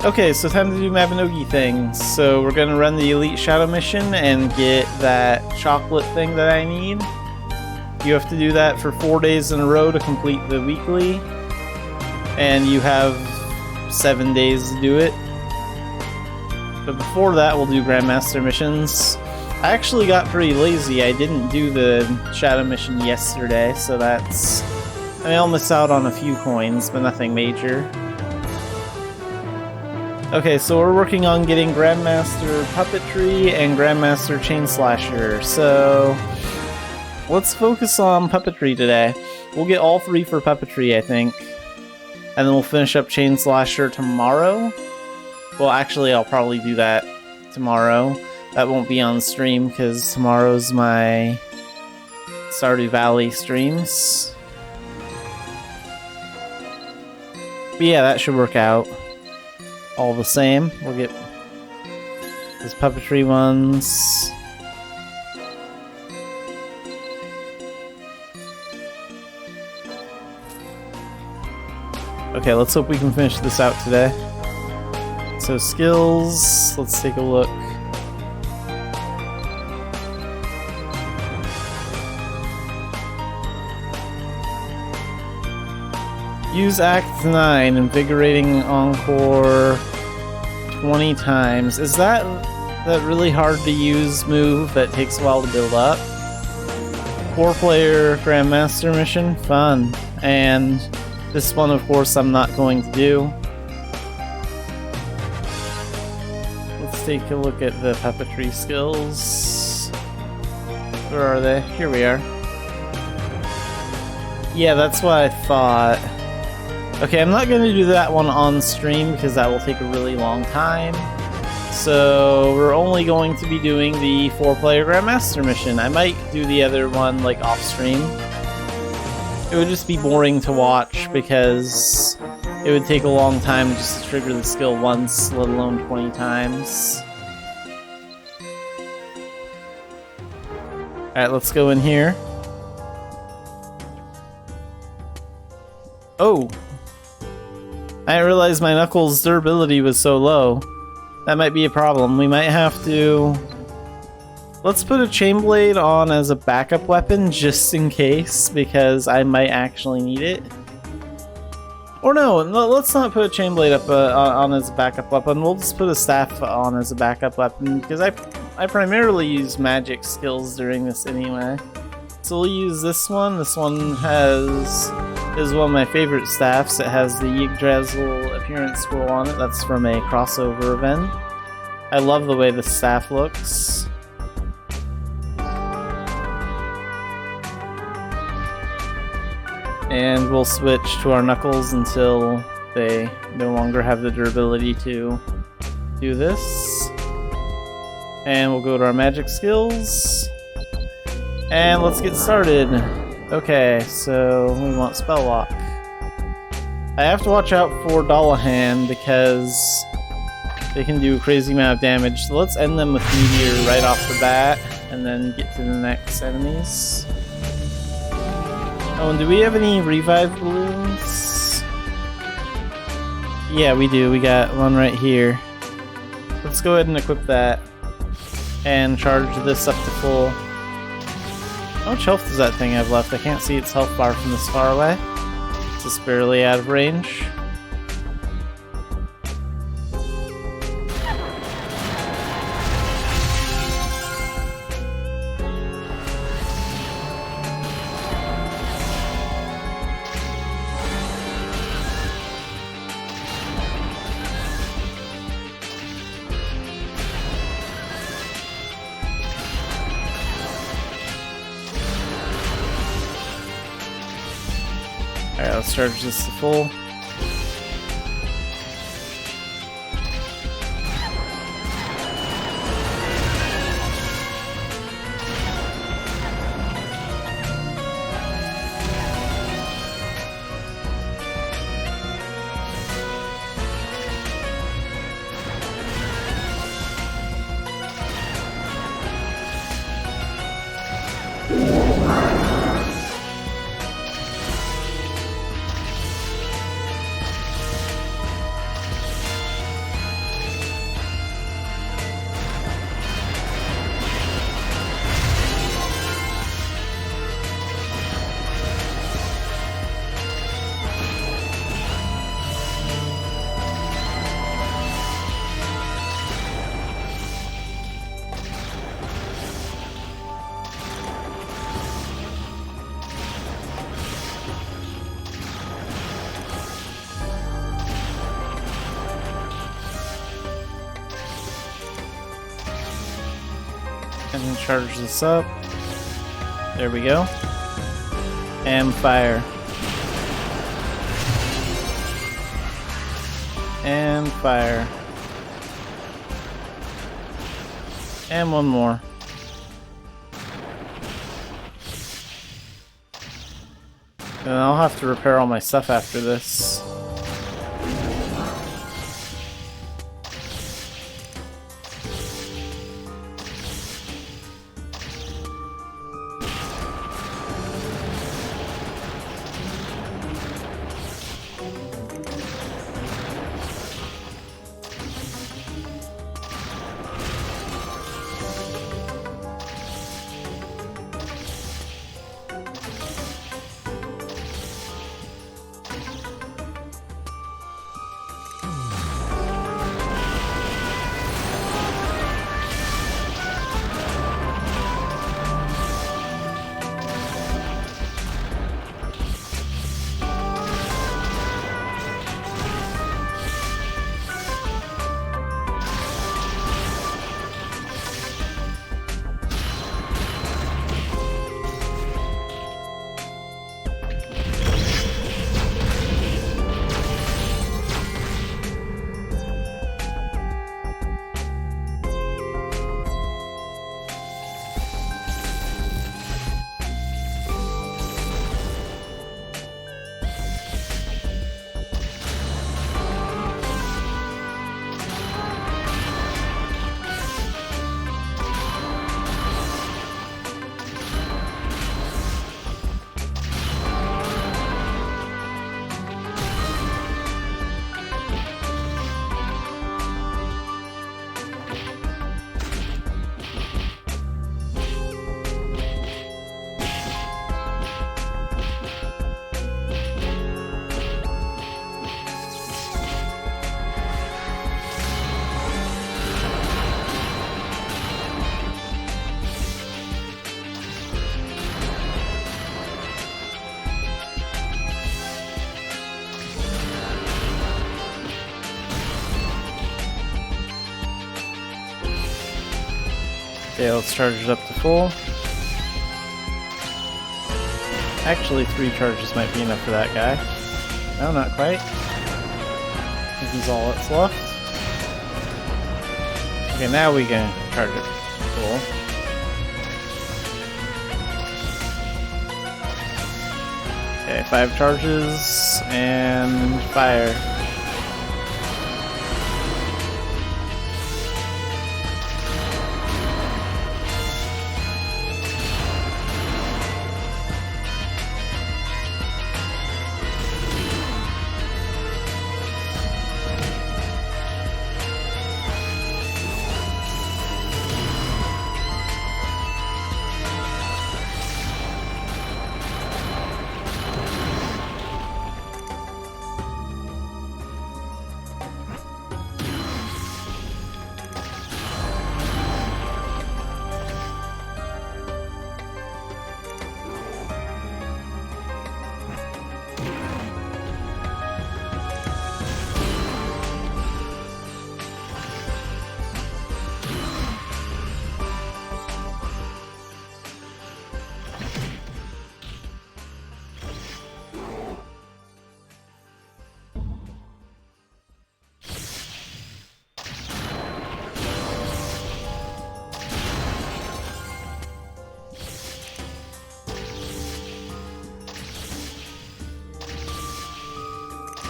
Okay, so time to do Mabinogi things. So we're gonna run the Elite Shadow mission and get that chocolate thing that I need. You have to do that for 4 days in a row to complete the weekly. And you have 7 days to do it. But before that, we'll do Grandmaster Missions. I actually got pretty lazy. I didn't do the Shadow mission yesterday, so that's... I mean, I'll miss out on a few coins, but nothing major. Okay, so we're working on getting Grandmaster Puppetry and Grandmaster Chain Slasher. So let's focus on Puppetry today. We'll get all 3 for Puppetry, I think. And then we'll finish up Chain Slasher tomorrow. Well, actually, I'll probably do that tomorrow. That won't be on stream because tomorrow's my Stardew Valley streams. But yeah, that should work out. All the same, we'll get those Puppetry ones. Okay, let's hope we can finish this out today. So skills, let's take a look. Use Act 9, Invigorating Encore 20 times. Is that really hard to use move that takes a while to build up? 4-player Grandmaster mission? Fun. And this one, of course, I'm not going to do. Let's take a look at the Puppetry skills. Where are they? Here we are. Yeah, that's what I thought. Okay, I'm not going to do that one on stream because that will take a really long time. So we're only going to be doing the 4-player Grandmaster mission. I might do the other one like off stream. It would just be boring to watch because it would take a long time to just trigger the skill once, let alone 20 times. Alright, let's go in here. Oh! I didn't realize my Knuckles' durability was so low. That might be a problem. We might have to... Let's put a Chain Blade on as a backup weapon, just in case, because I might actually need it. Or no, let's not put a Chain Blade up on as a backup weapon. We'll just put a Staff on as a backup weapon, because I primarily use magic skills during this anyway. So we'll use this one. This one is one of my favorite staffs. It has the Yggdrasil appearance scroll on it. That's from a crossover event. I love the way the staff looks. And we'll switch to our Knuckles until they no longer have the durability to do this. And we'll go to our magic skills. And let's get started. Okay, so we want Spell Lock. I have to watch out for Dullahan because they can do a crazy amount of damage. So let's end them with Meteor right off the bat and then get to the next enemies. Oh, and do we have any revive balloons? Yeah, we do. We got one right here. Let's go ahead and equip that and charge this up to full. How much health does that thing have left? I can't see its health bar from this far away. It's just barely out of range. Alright, let's charge this to full. ahead and charge this up. There we go. And fire. And fire. And one more. And I'll have to repair all my stuff after this. Okay, let's charge it up to full. Actually, 3 charges might be enough for that guy. No, not quite. This is all that's left. Okay, now we can charge it full. Okay, 5 charges and fire.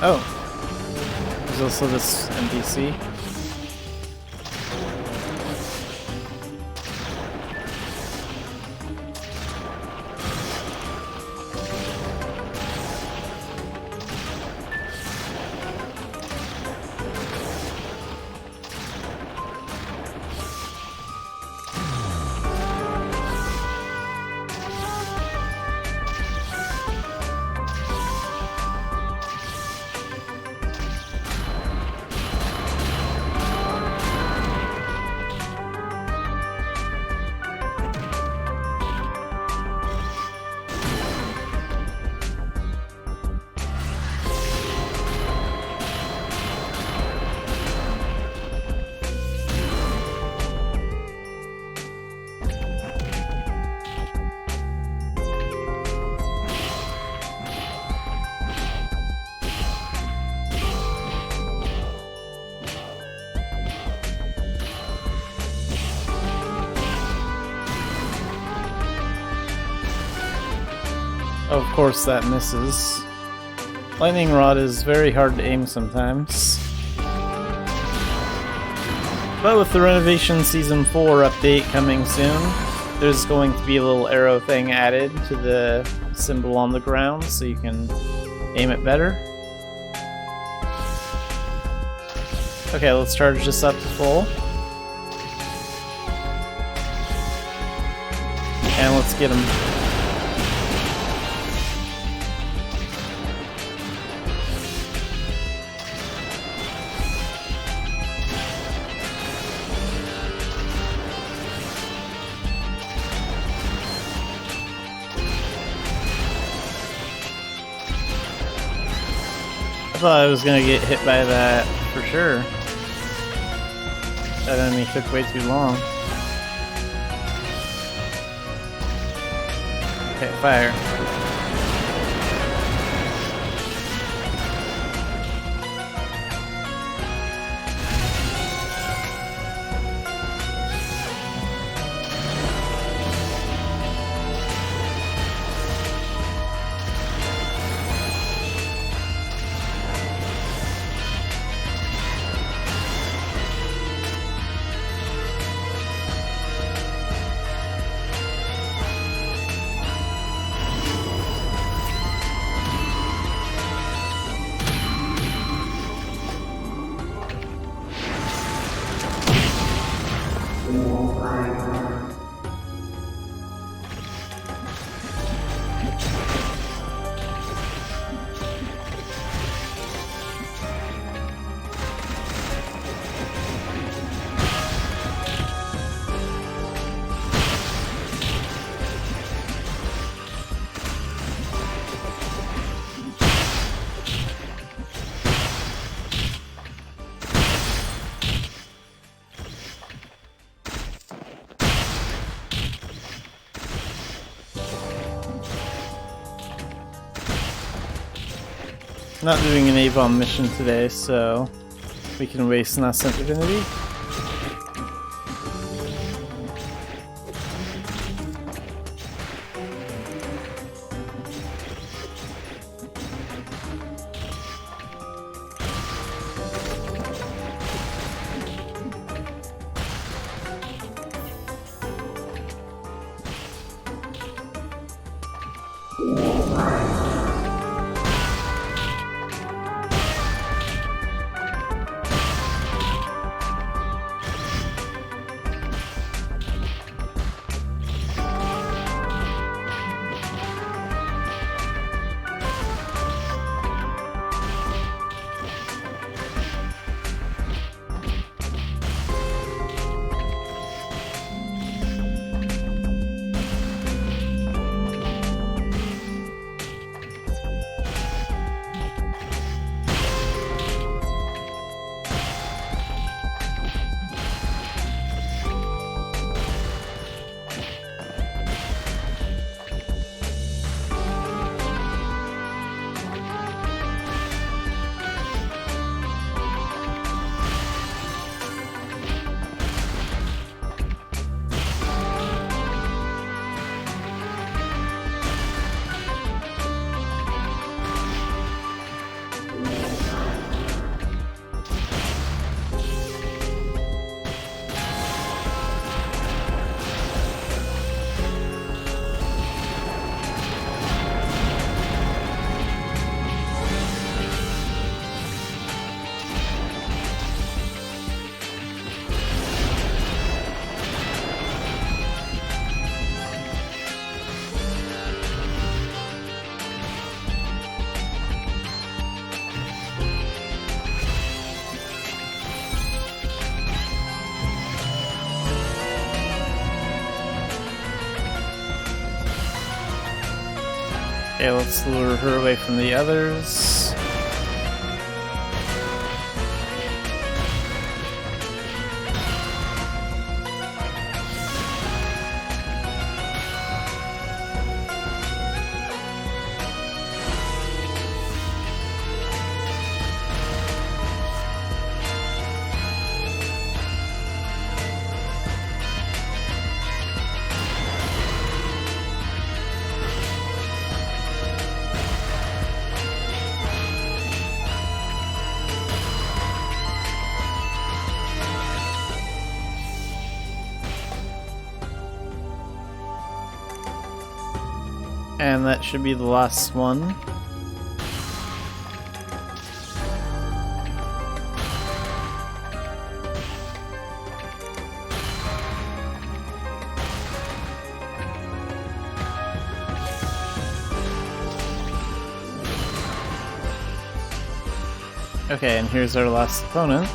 Oh, there's also this NPC. Of course that misses. Lightning Rod is very hard to aim sometimes. But with the Renovation Season 4 update coming soon, there's going to be a little arrow thing added to the symbol on the ground so you can aim it better. Okay, let's charge this up to full. And let's get him. I thought I was gonna get hit by that for sure. That enemy took way too long. Okay, fire. Not doing an A-bomb mission today, so we can waste Nascent Divinity. Okay, let's lure her away from the others. And that should be the last one. Okay, and here's our last opponent.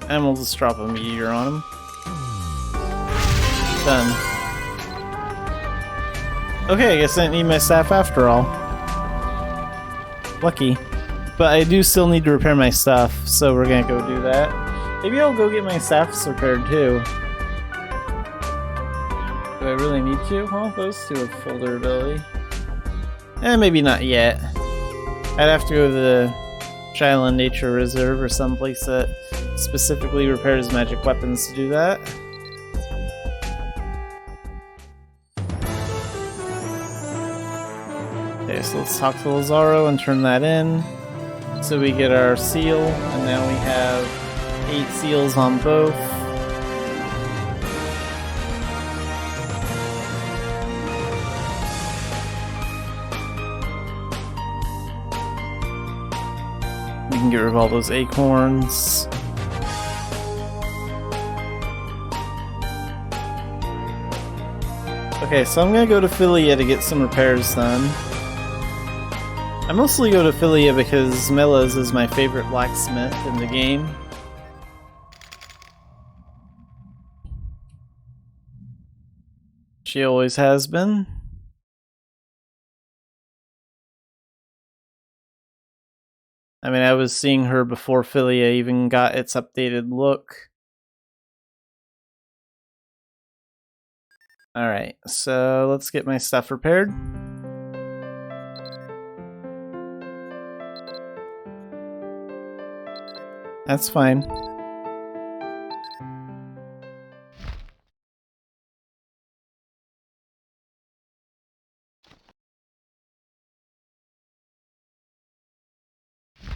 And we'll just drop a meteor on him. Done. Okay, I guess I didn't need my staff after all. Lucky. But I do still need to repair my stuff, so we're gonna go do that. Maybe I'll go get my staffs repaired too. Do I really need to? Well, those two have full durability. Maybe not yet. I'd have to go to the Shiloh Nature Reserve or someplace that specifically repairs magic weapons to do that. Okay, so let's talk to Lazaro and turn that in. So we get our seal, and now we have 8 seals on both. We can get rid of all those acorns. Okay, so I'm gonna go to Philia to get some repairs done. I mostly go to Philia because Melas is my favorite blacksmith in the game. She always has been. I mean, I was seeing her before Philia even got its updated look. Alright, so let's get my stuff repaired. That's fine.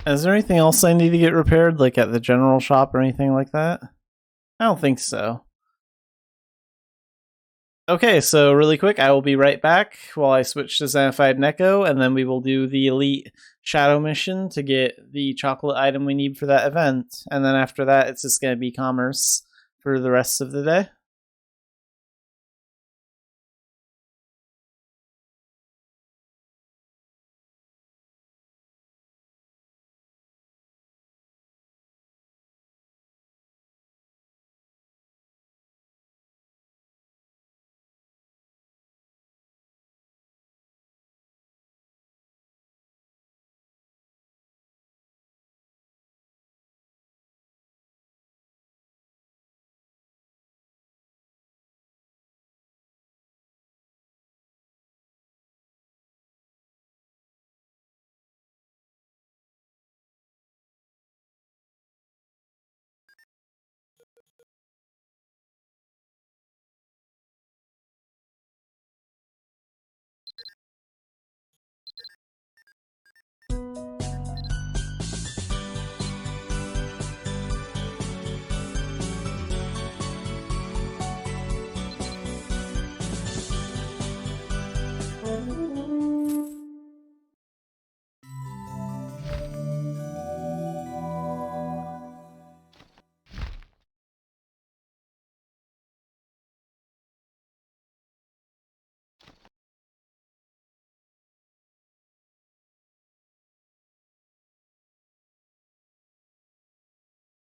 Is there anything else I need to get repaired, like at the general shop or anything like that? I don't think so. Okay, so really quick, I will be right back while I switch to Xanafiedneko, and then we will do the Elite Shadow mission to get the chocolate item we need for that event. And then after that, it's just going to be commerce for the rest of the day.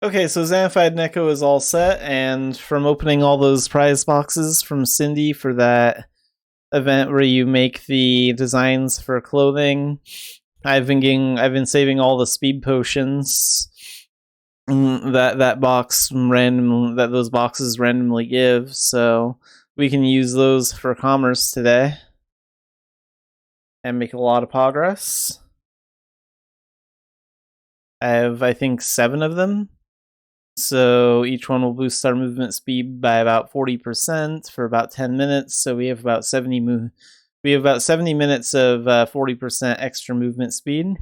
Okay, so Xanafiedneko is all set, and from opening all those prize boxes from Cindy for that event where you make the designs for clothing. I've been saving all the speed potions that those boxes randomly give, so we can use those for commerce today and make a lot of progress. I have, I think, 7 of them. So each one will boost our movement speed by about 40% for about 10 minutes. So we have about 70 minutes of 40% extra movement speed.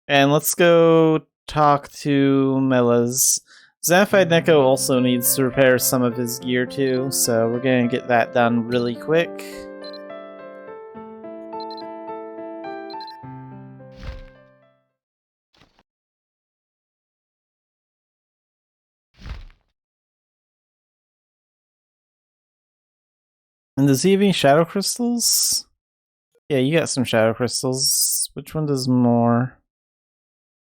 And let's go talk to Melas. Xanafiedneko also needs to repair some of his gear too, so we're gonna get that done really quick. And does he have any shadow crystals? Yeah, you got some shadow crystals. Which one does more?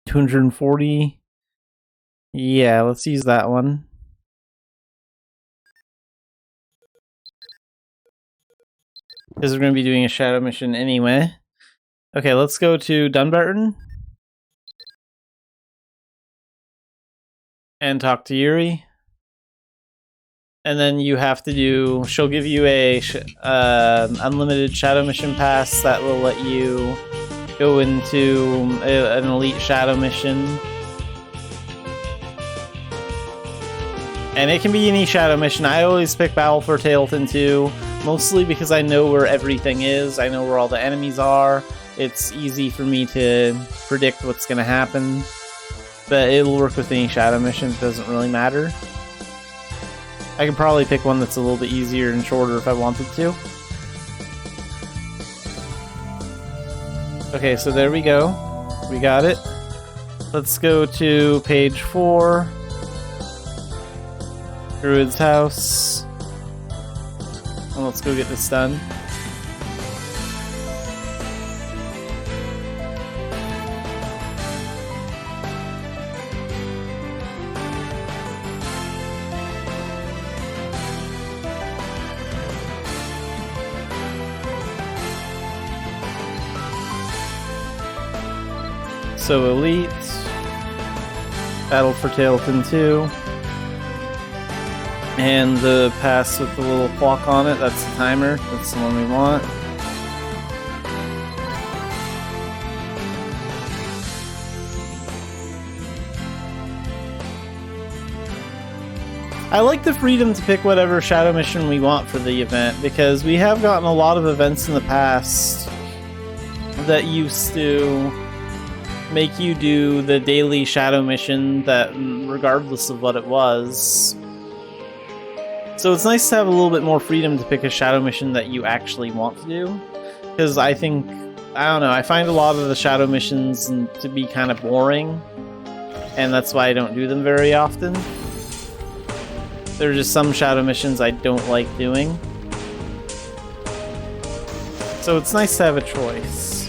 240? Yeah, let's use that one. Because we're going to be doing a shadow mission anyway. Okay, let's go to Dunbarton. And talk to Yuri. And then you have to do... She'll give you a unlimited shadow mission pass that will let you go into an elite shadow mission. And it can be any shadow mission. I always pick Battle for Tailton 2, mostly because I know where everything is. I know where all the enemies are. It's easy for me to predict what's going to happen. But it'll work with any shadow mission. It doesn't really matter. I could probably pick one that's a little bit easier and shorter if I wanted to. Okay, so there we go. We got it. Let's go to page 4. Druid's house. And let's go get this done. So elite. Battle for Tailton 2. And the pass with the little clock on it, that's the timer. That's the one we want. I like the freedom to pick whatever shadow mission we want for the event, because we have gotten a lot of events in the past that used to make you do the daily shadow mission that regardless of what it was. So it's nice to have a little bit more freedom to pick a shadow mission that you actually want to do. Because I think, I don't know, I find a lot of the shadow missions to be kind of boring. And that's why I don't do them very often. There are just some shadow missions I don't like doing. So it's nice to have a choice.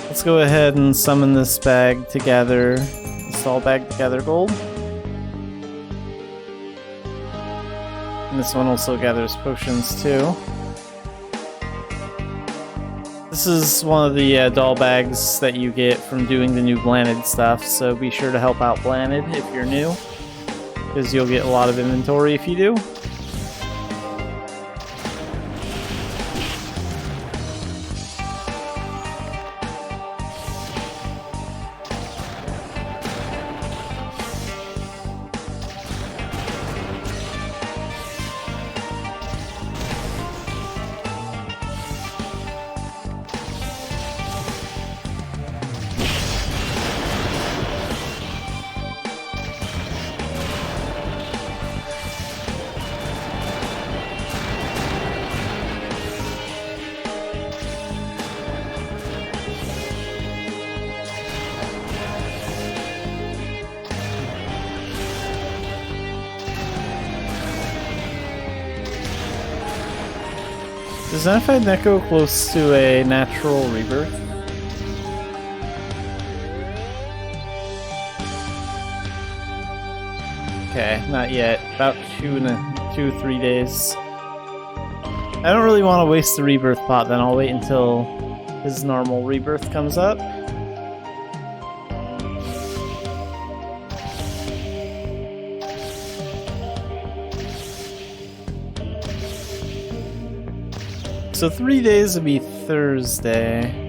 Let's go ahead and summon this bag to gather, this all bag to gather gold. And this one also gathers potions too. This is one of the doll bags that you get from doing the new Blanted stuff, so be sure to help out Blanted if you're new, because you'll get a lot of inventory if you do. Is Xanafiedneko close to a natural rebirth? Okay, not yet. About 3 days. I don't really want to waste the rebirth pot, then I'll wait until his normal rebirth comes up. So 3 days would be Thursday.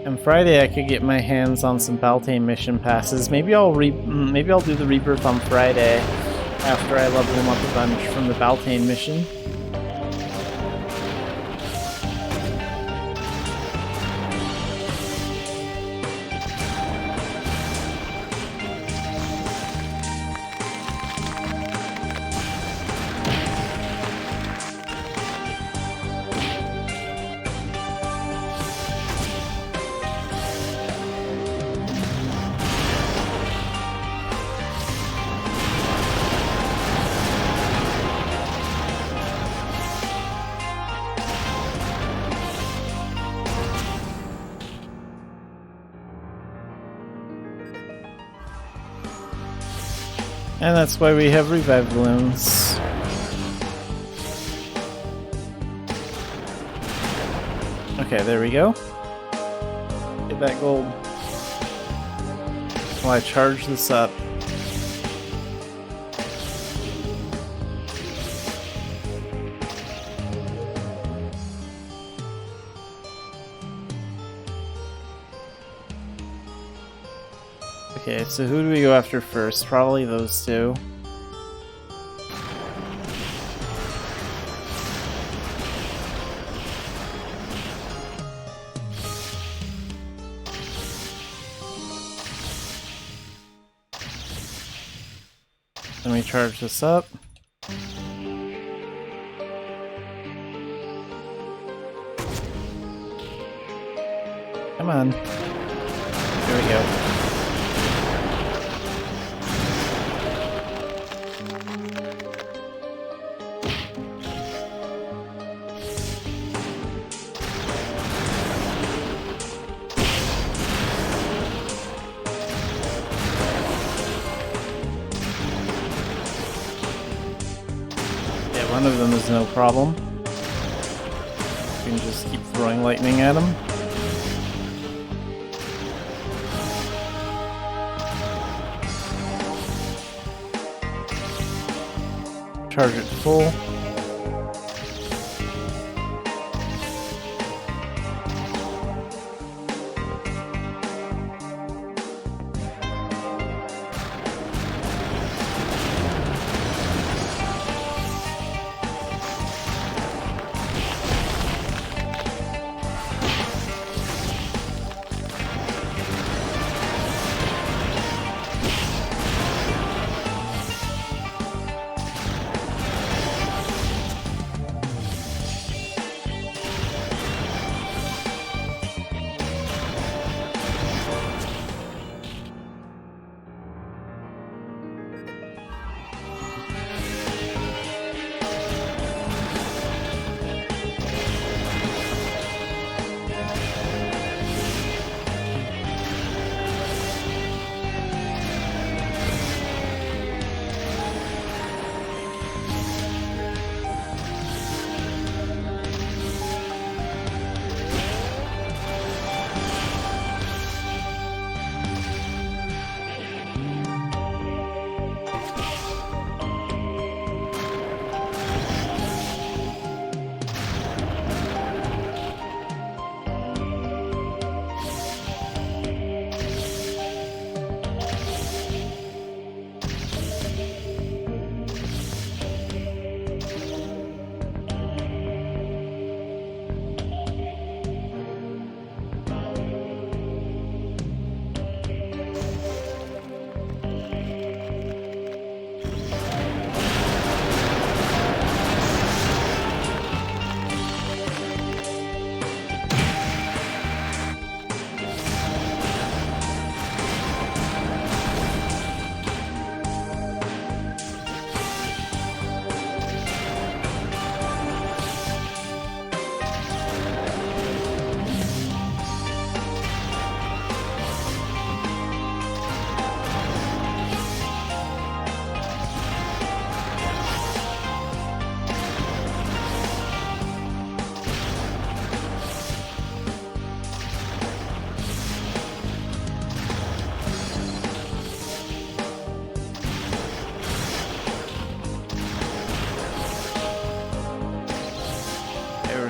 And Friday I could get my hands on some Beltane mission passes. Maybe I'll do the rebirth on Friday after I level him up a bunch from the Beltane mission. And that's why we have revive balloons. Okay, there we go. Get that gold. While I charge this up. Okay, so who do we go after first? Probably those two. Let me charge this up. Come on. There we go. One of them is no problem. We can just keep throwing lightning at him. Charge it full.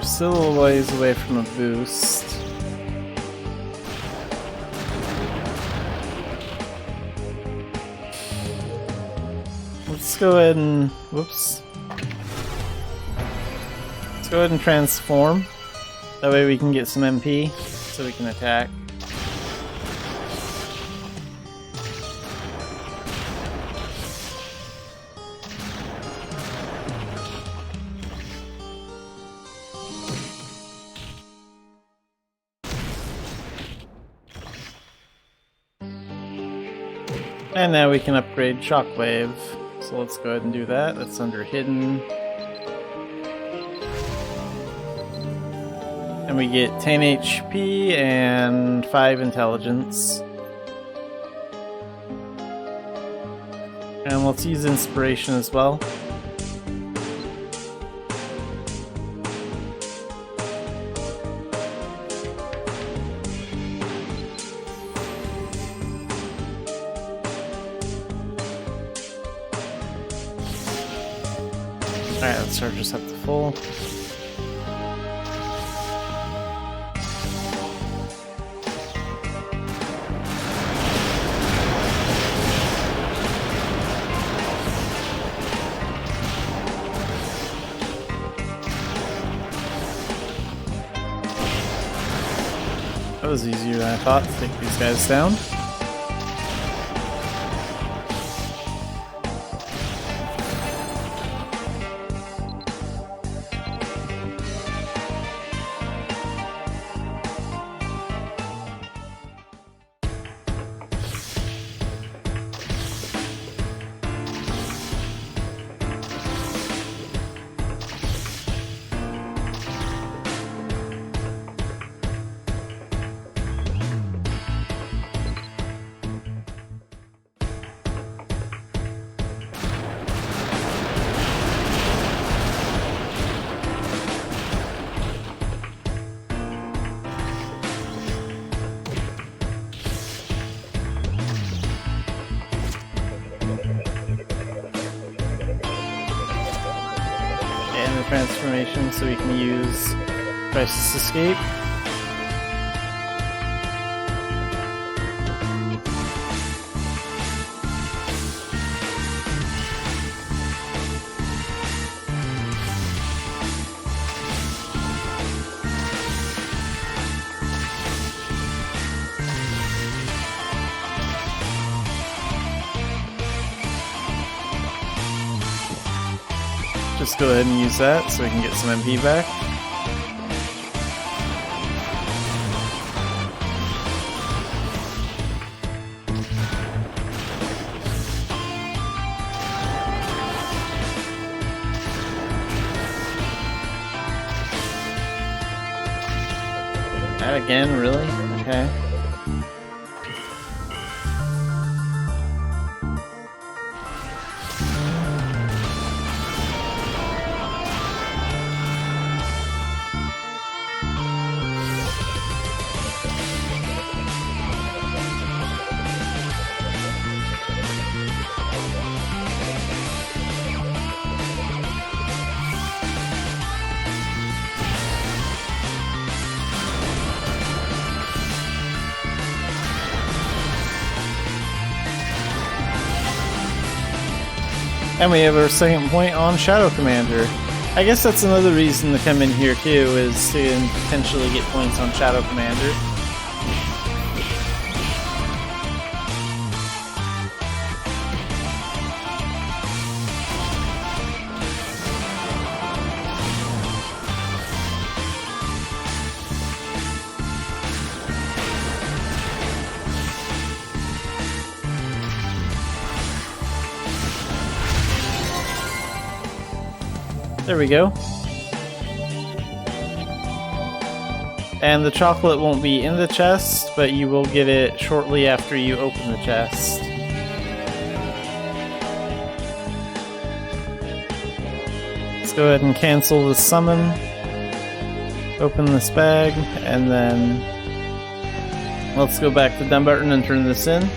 still a ways away from a boost. Let's go ahead and... whoops. Let's go ahead and transform. That way we can get some MP, so we can attack. And now we can upgrade Shockwave. So let's go ahead and do that. That's under Hidden. And we get 10 HP and 5 Intelligence. And let's use Inspiration as well. Alright, let's charge us up to full. That was easier than I thought to take these guys down. Transformation so we can use Crisis Escape. Just go ahead and use that so we can get some MP back. That again, really? Okay. And we have our second point on Shadow Commander. I guess that's another reason to come in here too, is to potentially get points on Shadow Commander. There we go. And the chocolate won't be in the chest, but you will get it shortly after you open the chest. Let's go ahead and cancel the summon. Open this bag, and then let's go back to Dumbarton and turn this in.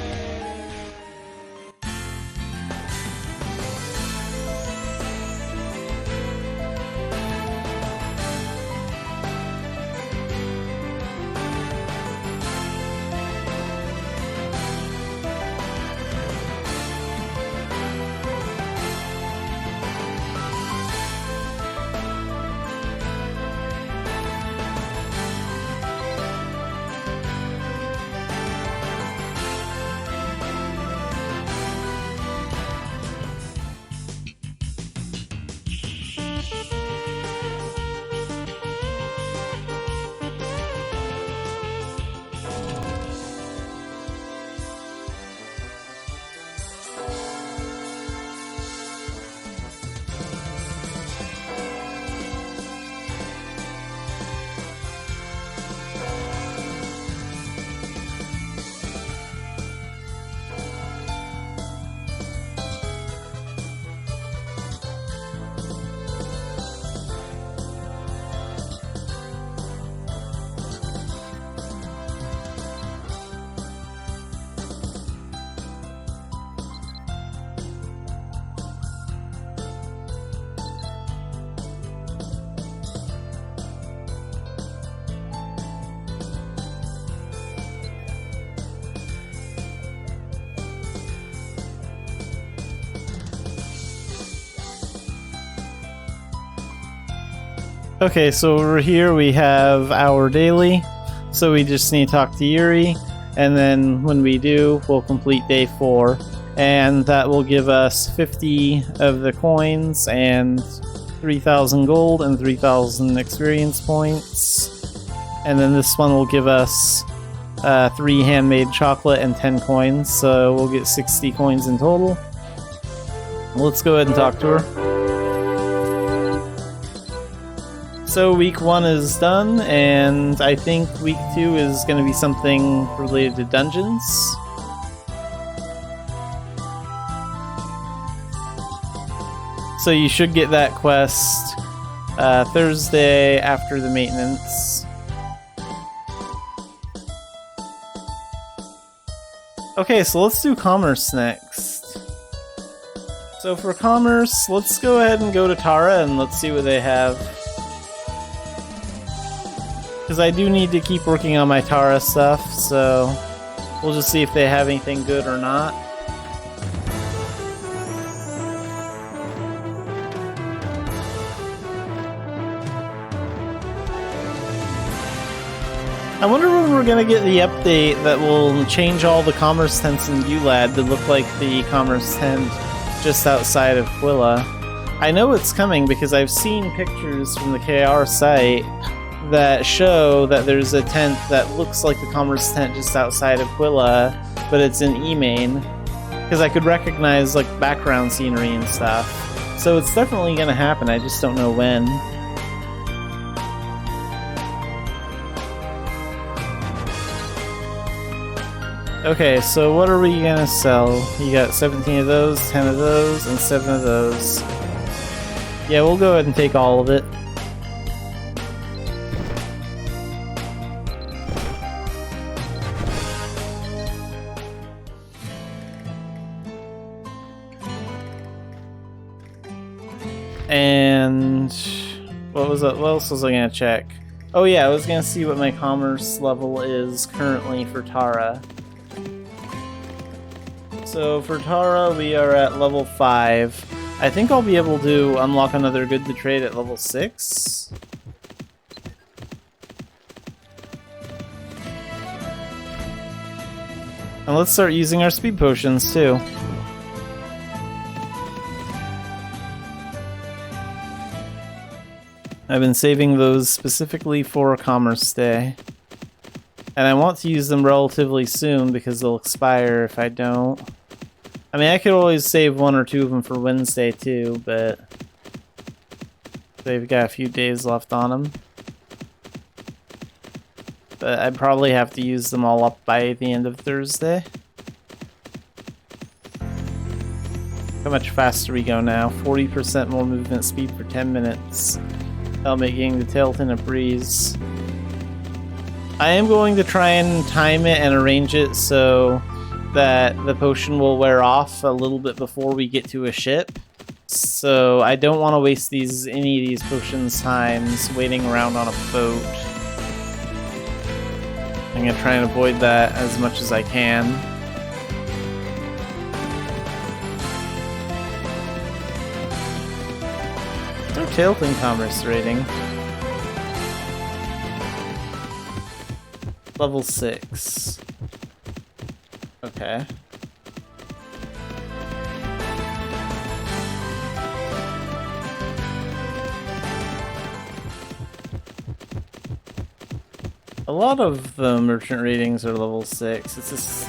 Okay, so over here we have our daily. So we just need to talk to Yuri, and then when we do, we'll complete day 4. And that will give us 50 of the coins and 3,000 gold and 3,000 experience points. And then this one will give us 3 handmade chocolate and 10 coins, so we'll get 60 coins in total. Let's go ahead and talk to her. So week 1 is done, and I think week 2 is going to be something related to dungeons. So you should get that quest Thursday after the maintenance. Okay, so let's do commerce next. So for commerce, let's go ahead and go to Tara and let's see what they have. Because I do need to keep working on my Tara stuff, so we'll just see if they have anything good or not. I wonder when we're gonna get the update that will change all the commerce tents in ULAD to look like the commerce tent just outside of Quilla. I know it's coming because I've seen pictures from the KR site that show that there's a tent that looks like the commerce tent just outside of Quilla, but it's in E-Main, because I could recognize like background scenery and stuff. So it's definitely gonna happen, I just don't know when. Okay, so what are we gonna sell? You got 17 of those, 10 of those, and 7 of those. Yeah, we'll go ahead and take all of it. And what was it? What else was I gonna check? Oh yeah, I was gonna see what my commerce level is currently for Tara. So for Tara, we are at level 5. I think I'll be able to unlock another good to trade at level 6. And let's start using our speed potions too. I've been saving those specifically for Commerce Day. And I want to use them relatively soon because they'll expire if I don't. I mean, I could always save 1 or 2 of them for Wednesday too, but they've got a few days left on them. But I'd probably have to use them all up by the end of Thursday. How much faster we go now? 40% more movement speed for 10 minutes. That'll make getting the Tailton a breeze. I am going to try and time it and arrange it so that the potion will wear off a little bit before we get to a ship. So I don't want to waste any of these potions times waiting around on a boat. I'm going to try and avoid that as much as I can. What's our Tailton Commerce rating? Level 6. Okay. A lot of the merchant ratings are level 6. It's just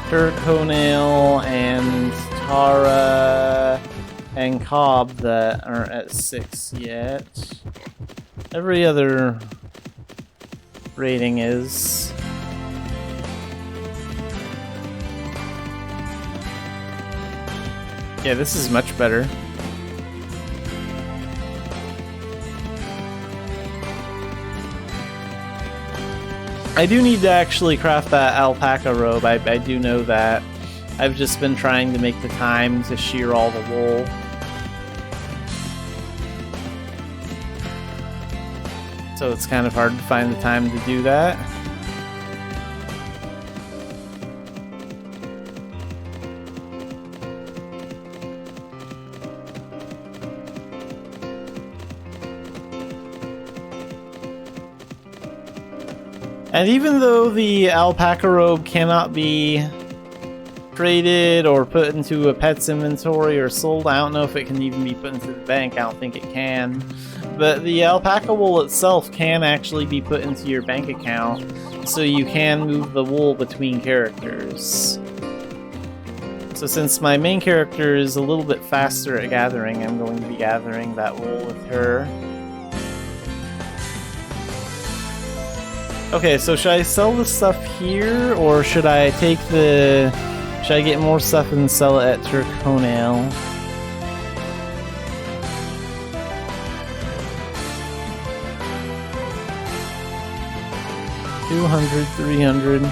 Kurt, Honail, and Tara, and Cobb that aren't at 6 yet. Every other rating is. Yeah, this is much better. I do need to actually craft that alpaca robe, I do know that. I've just been trying to make the time to shear all the wool. So it's kind of hard to find the time to do that. And even though the alpaca robe cannot be traded or put into a pet's inventory or sold, I don't know if it can even be put into the bank. I don't think it can. But the alpaca wool itself can actually be put into your bank account, so you can move the wool between characters. So since my main character is a little bit faster at gathering, I'm going to be gathering that wool with her. Okay, so should I sell the stuff here, or should I take the... Should I get more stuff and sell it at Turconale? $200, $300.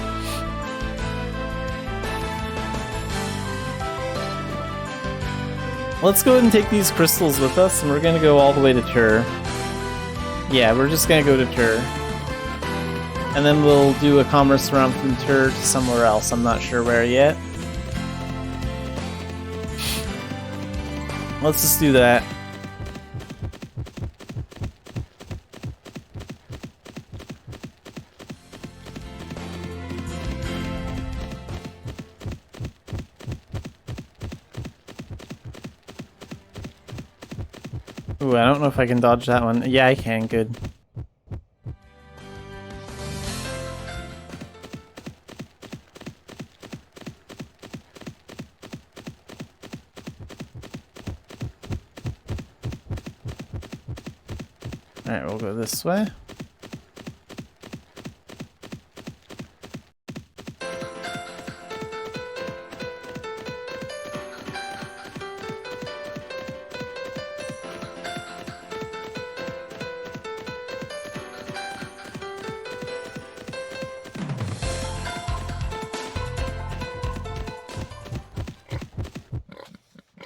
Let's go ahead and take these crystals with us, and we're gonna go all the way to Tur. Yeah, we're just gonna go to Tur. And then we'll do a commerce round from Tur to somewhere else. I'm not sure where yet. Let's just do that. Ooh, I don't know if I can dodge that one. Yeah, I can. Good. Alright, we'll go this way.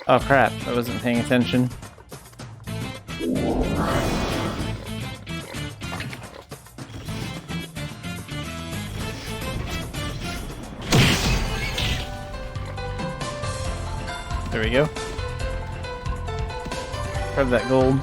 Oh crap, I wasn't paying attention. There we go. Grab that gold.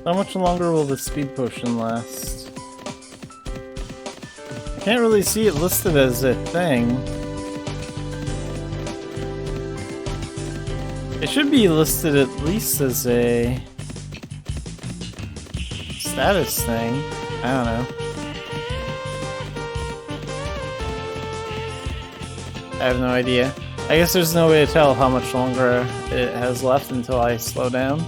How much longer will the speed potion last? I can't really see it listed as a thing. It should be listed at least as a status thing. I don't know. I have no idea. I guess there's no way to tell how much longer it has left until I slow down.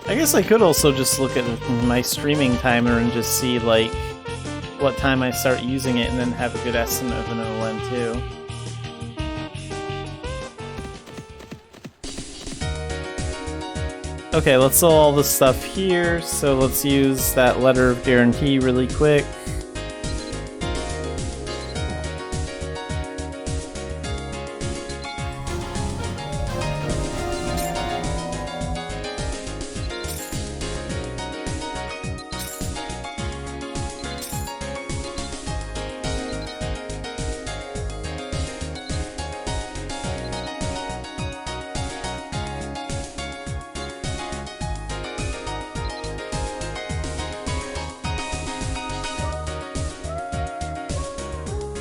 I guess I could also just look at my streaming timer and just see, like, what time I start using it and then have a good estimate of when it'll end, too. Okay, let's sell all this stuff here, so let's use that letter of guarantee really quick.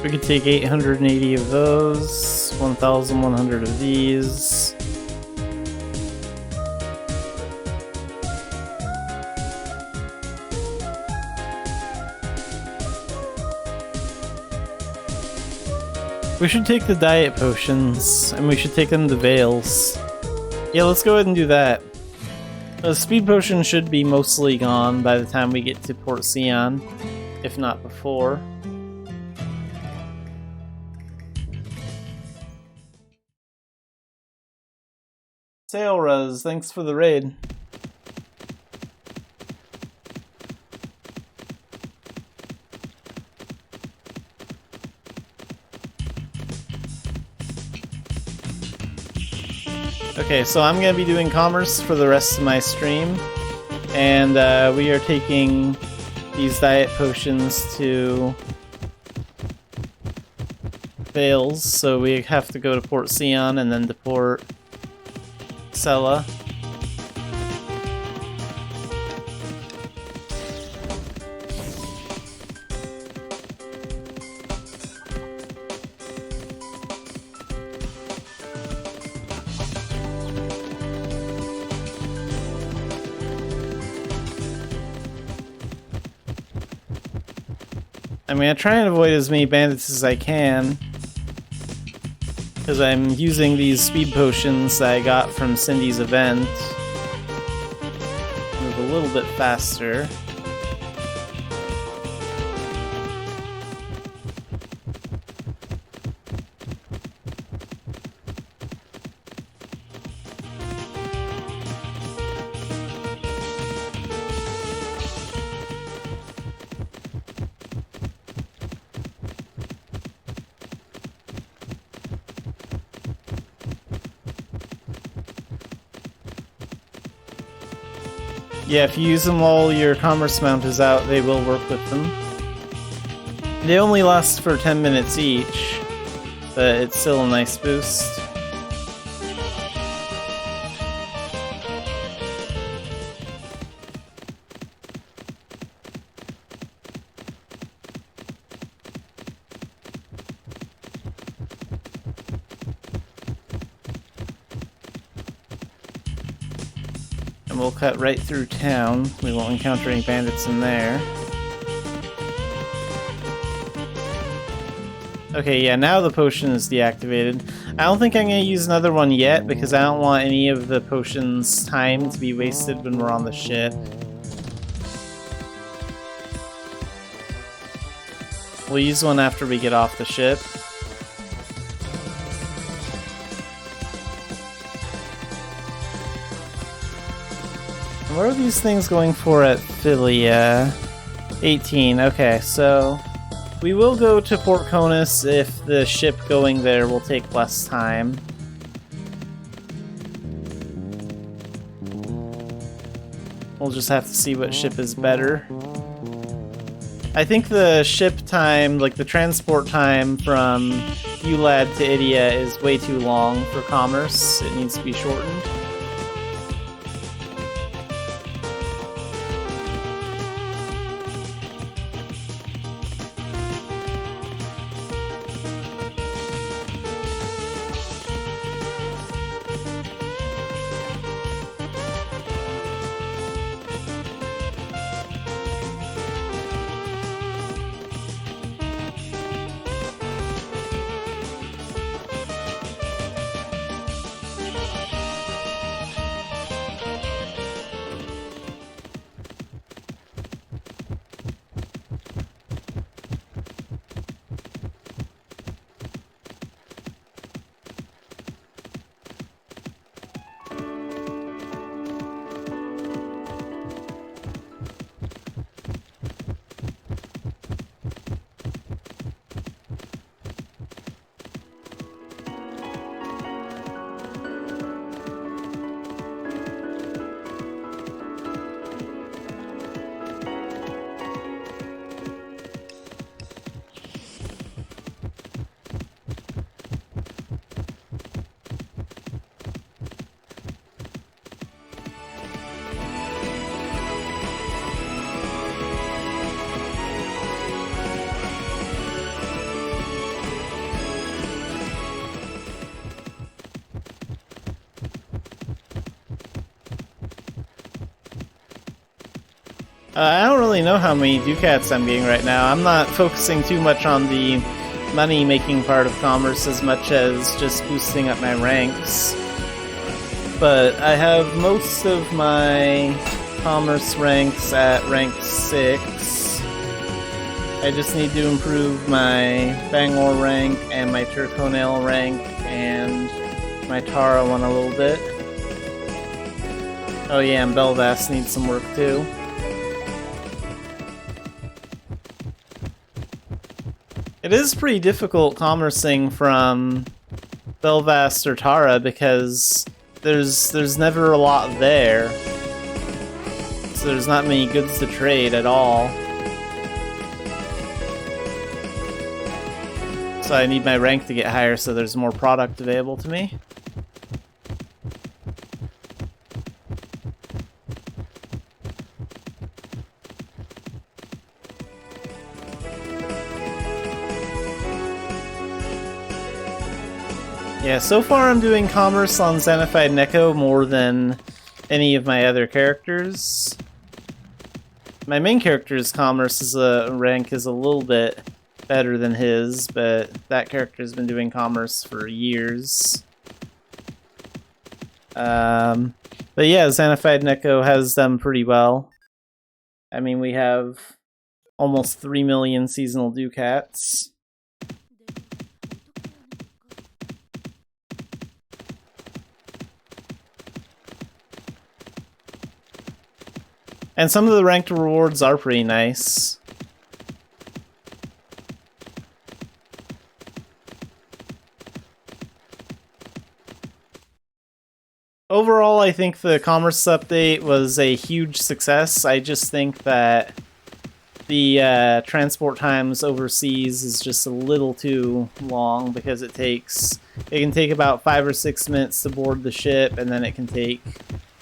We could take 880 of those, 1,100 of these. We should take the diet potions, and we should take them to Vales. Yeah, let's go ahead and do that. The speed potion should be mostly gone by the time we get to Port Sion, if not before. Sailruz, thanks for the raid. Okay, so I'm going to be doing commerce for the rest of my stream, and we are taking these diet potions to Vales, so we have to go to Port Sion and then to Port Sella. I mean, I try and avoid as many bandits as I can, because I'm using these speed potions that I got from Cindy's event. Move a little bit faster. Yeah, if you use them while your commerce mount is out, they will work with them. They only last for 10 minutes each, but it's still a nice boost. We'll cut right through town. We won't encounter any bandits in there. Okay, yeah, now the potion is deactivated. I don't think I'm going to use another one yet, because I don't want any of the potion's time to be wasted when we're on the ship. We'll use one after we get off the ship. What are these things going for at Philia? 18, okay, so we will go to Port Conus if the ship going there will take less time. We'll just have to see what ship is better. I think the ship time, like the transport time from Ulad to Idia is way too long for commerce. It needs to be shortened. I don't really know how many ducats I'm getting right now. I'm not focusing too much on the money-making part of commerce as much as just boosting up my ranks. But I have most of my commerce ranks at rank 6. I just need to improve my Bangor rank and my Turconail rank and my Tara one a little bit. Oh yeah, and Belvast needs some work too. It is pretty difficult commercing from Belvast or Tara because there's never a lot there. So there's not many goods to trade at all. So I need my rank to get higher so there's more product available to me. Yeah, so far I'm doing commerce on Xanafiedneko more than any of my other characters. My main character's commerce rank is a little bit better than his, but that character's been doing commerce for years. But yeah, Xanafiedneko has done pretty well. I mean, we have almost 3 million seasonal ducats. And some of the ranked rewards are pretty nice. Overall, I think the commerce update was a huge success. I just think that the transport times overseas is just a little too long because it can take about 5 or 6 minutes to board the ship, and then it can take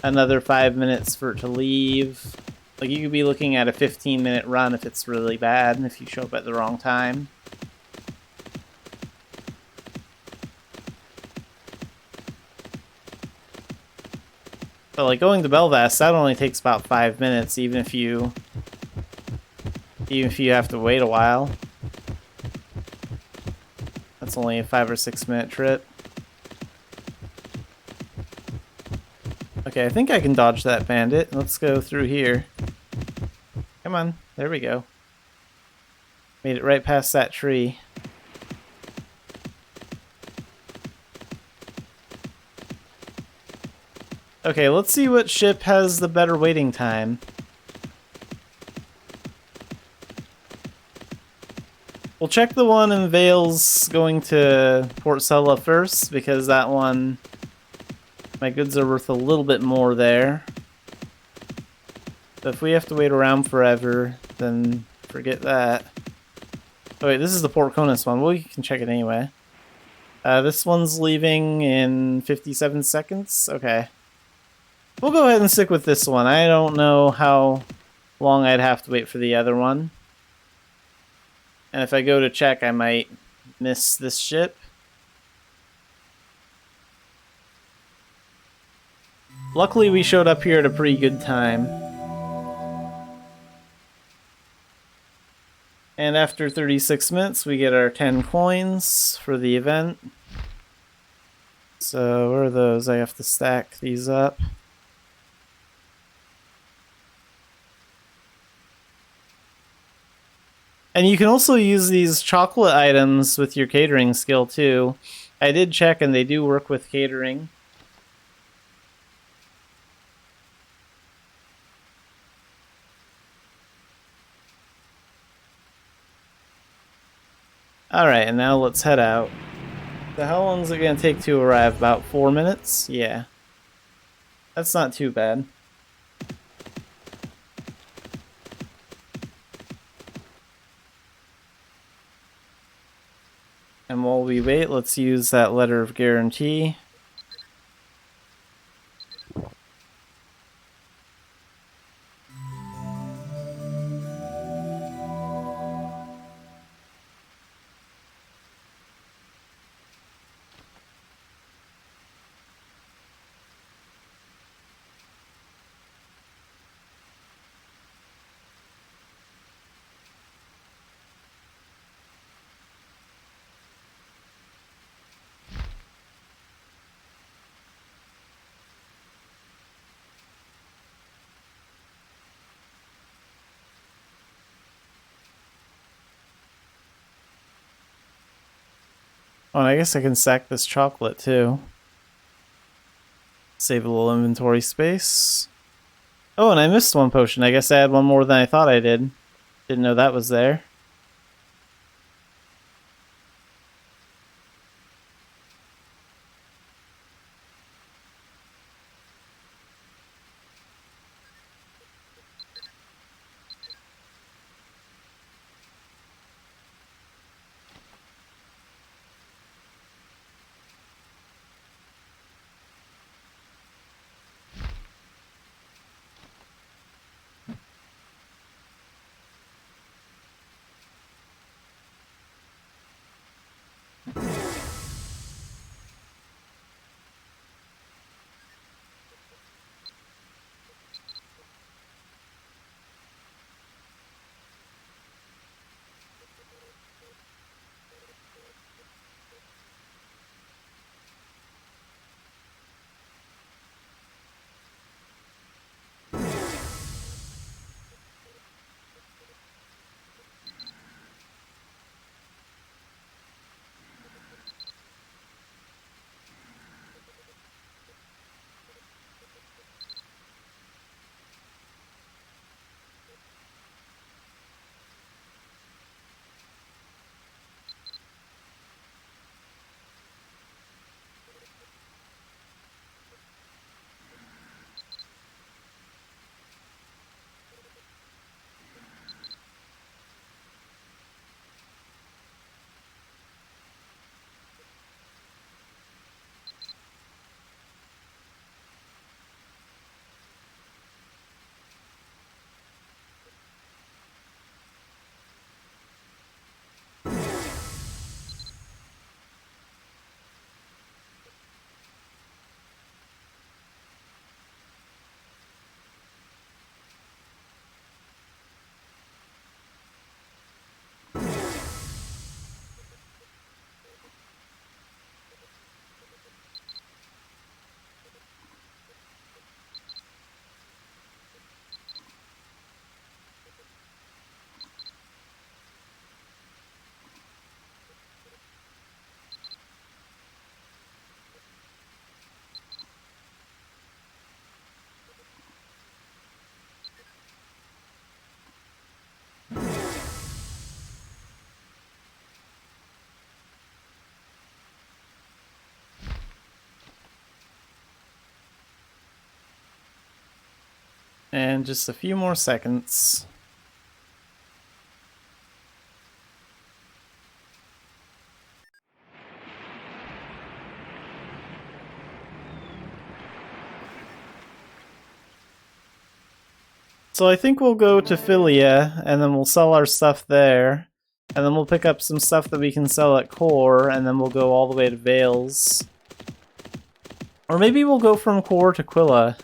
another 5 minutes for it to leave. Like, you could be looking at a 15-minute run if it's really bad and if you show up at the wrong time. But like going to Belvast, that only takes about 5 minutes, even if you have to wait a while. That's only a 5 or 6 minute trip. Okay, I think I can dodge that bandit. Let's go through here. Come on, there we go. Made it right past that tree. Okay, let's see what ship has the better waiting time. We'll check the one in Vales going to Port Sella first, because that one, my goods are worth a little bit more there. But if we have to wait around forever, then forget that. Oh wait, this is the Port Conus one. Well, you can check it anyway. This one's leaving in 57 seconds? Okay. We'll go ahead and stick with this one. I don't know how long I'd have to wait for the other one. And if I go to check, I might miss this ship. Luckily, we showed up here at a pretty good time. And after 36 minutes, we get our 10 coins for the event. So, where are those? I have to stack these up. And you can also use these chocolate items with your catering skill too. I did check and they do work with catering. Alright, and now let's head out. So how long is it going to take to arrive? About 4 minutes? Yeah. That's not too bad. And while we wait, let's use that letter of guarantee. Oh, and I guess I can sack this chocolate too. Save a little inventory space. Oh, and I missed one potion. I guess I had one more than I thought I did. Didn't know that was there. And just a few more seconds. So I think we'll go to Philia, and then we'll sell our stuff there. And then we'll pick up some stuff that we can sell at Core, and then we'll go all the way to Vales. Or maybe we'll go from Core to Quilla.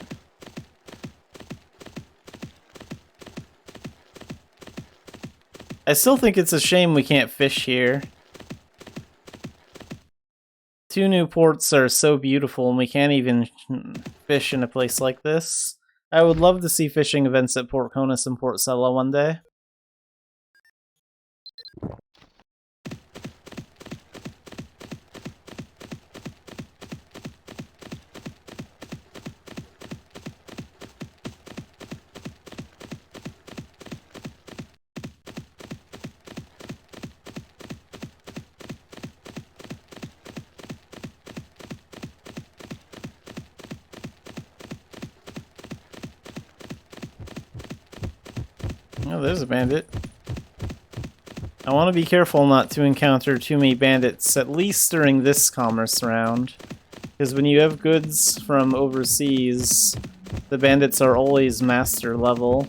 I still think it's a shame we can't fish here. 2 new ports are so beautiful, and we can't even fish in a place like this. I would love to see fishing events at Port Conus and Port Sella one day. Oh, there's a bandit. I want to be careful not to encounter too many bandits, at least during this commerce round. Because when you have goods from overseas, the bandits are always master level.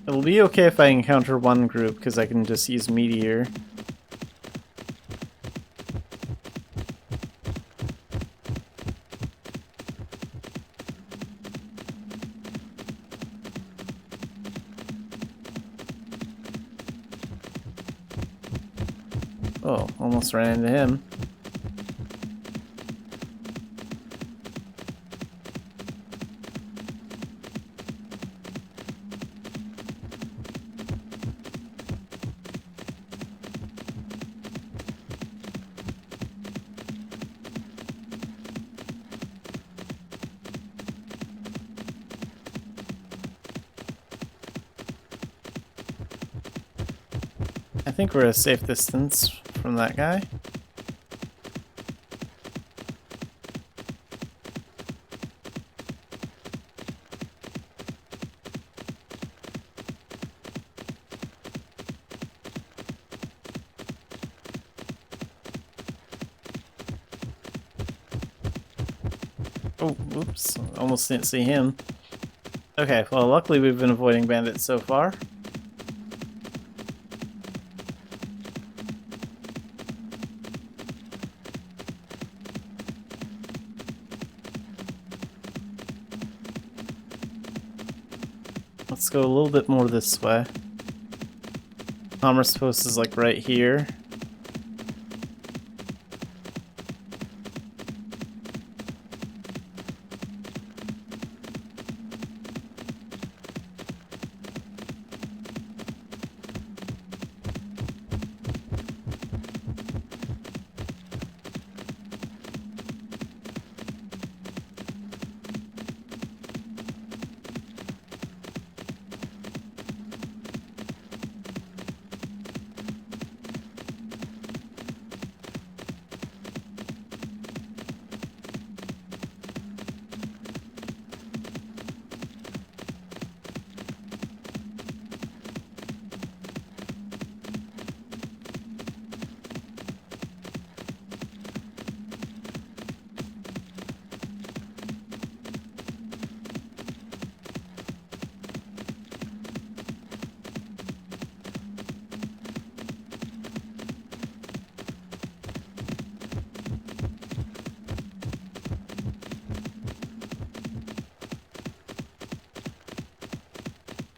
It'll be okay if I encounter one group, because I can just use Meteor. Oh, almost ran into him. I think we're a safe distance from that guy. Oh, oops. Almost didn't see him. Okay, well, luckily we've been avoiding bandits so far. Let's go a little bit more this way. Commerce post is like right here.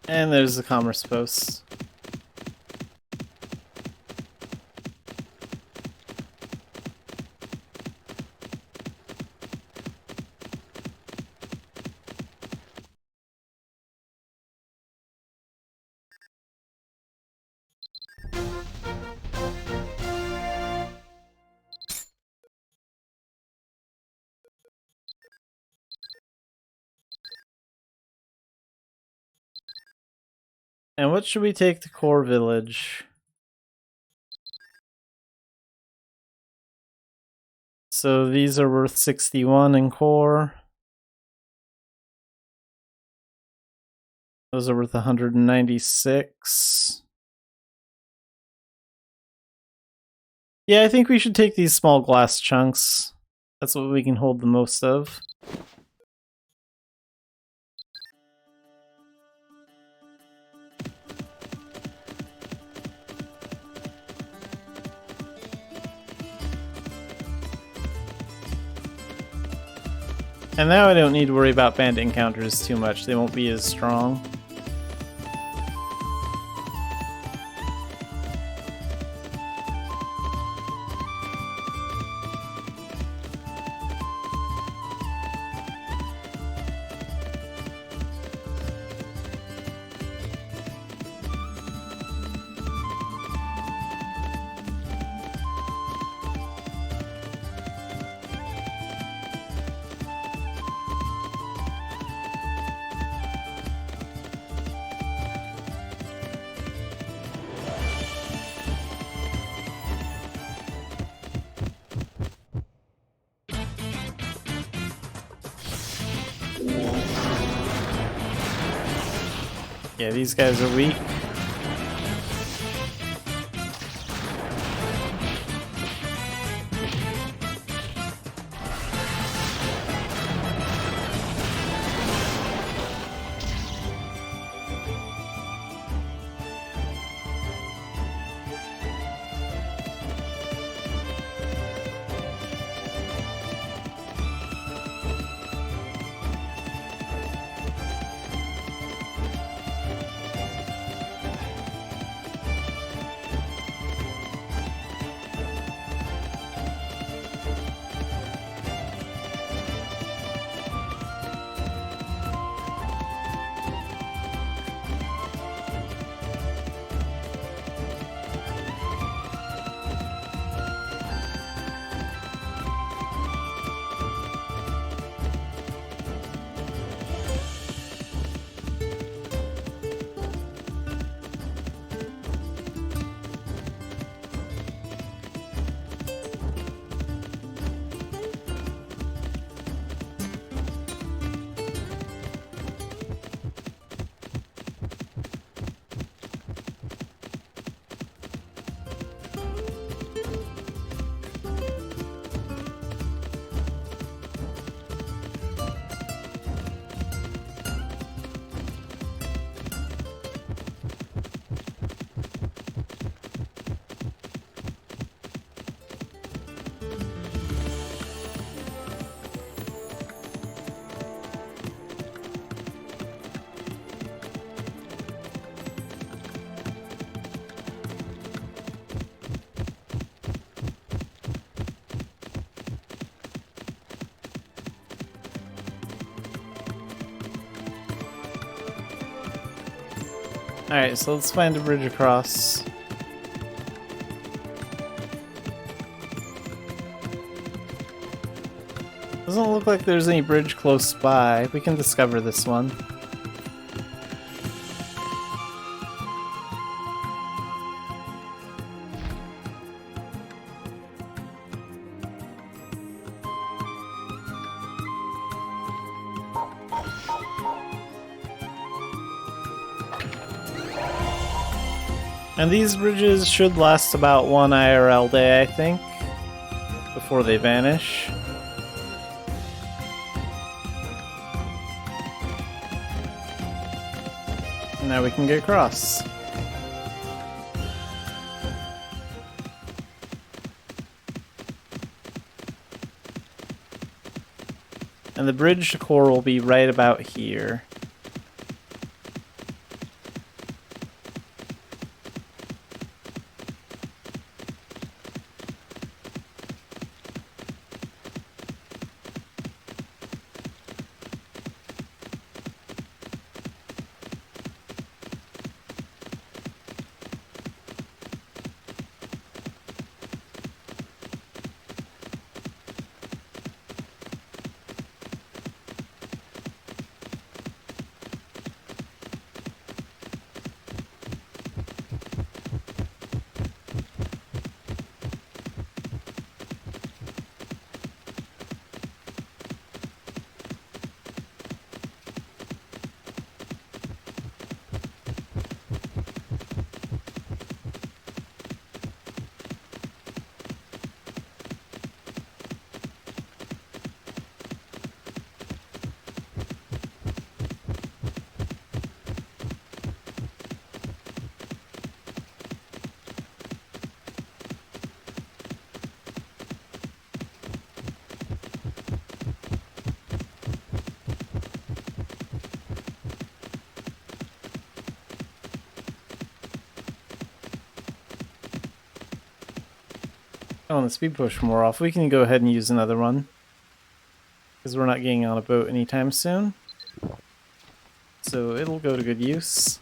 And there's the commerce post. And what should we take to Core Village? So these are worth 61 in Core. Those are worth 196. Yeah, I think we should take these small glass chunks. That's what we can hold the most of. And now I don't need to worry about bandit encounters too much. They won't be as strong. Yeah, these guys are weak. Alright, so let's find a bridge across. Doesn't look like there's any bridge close by. We can discover this one. And these bridges should last about 1 IRL day, I think, before they vanish. And now we can get across. And the bridge to core will be right about here. Oh, and the speed push more off. We can go ahead and use another one, because we're not getting on a boat anytime soon. So it'll go to good use.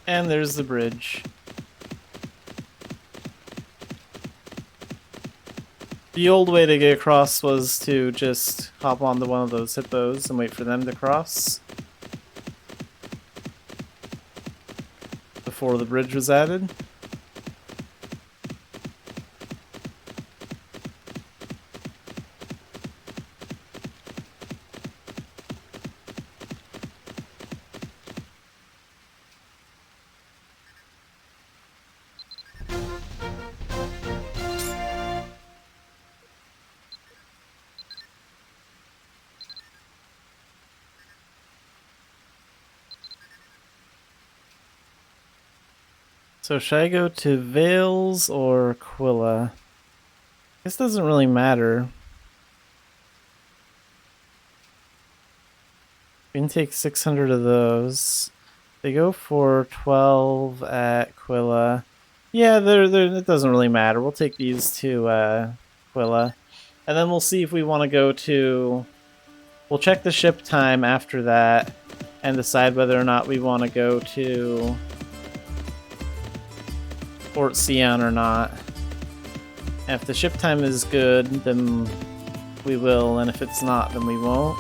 And there's the bridge. The old way to get across was to just hop onto one of those hippos and wait for them to cross before the bridge was added. So should I go to Vales or Aquila? This doesn't really matter. We can take 600 of those. They go for 12 at Aquila. Yeah, it doesn't really matter. We'll take these to Aquila. And then we'll see if we want to go to... We'll check the ship time after that and decide whether or not we want to go to Port Sion or not. And if the ship time is good, then we will, and if it's not, then we won't.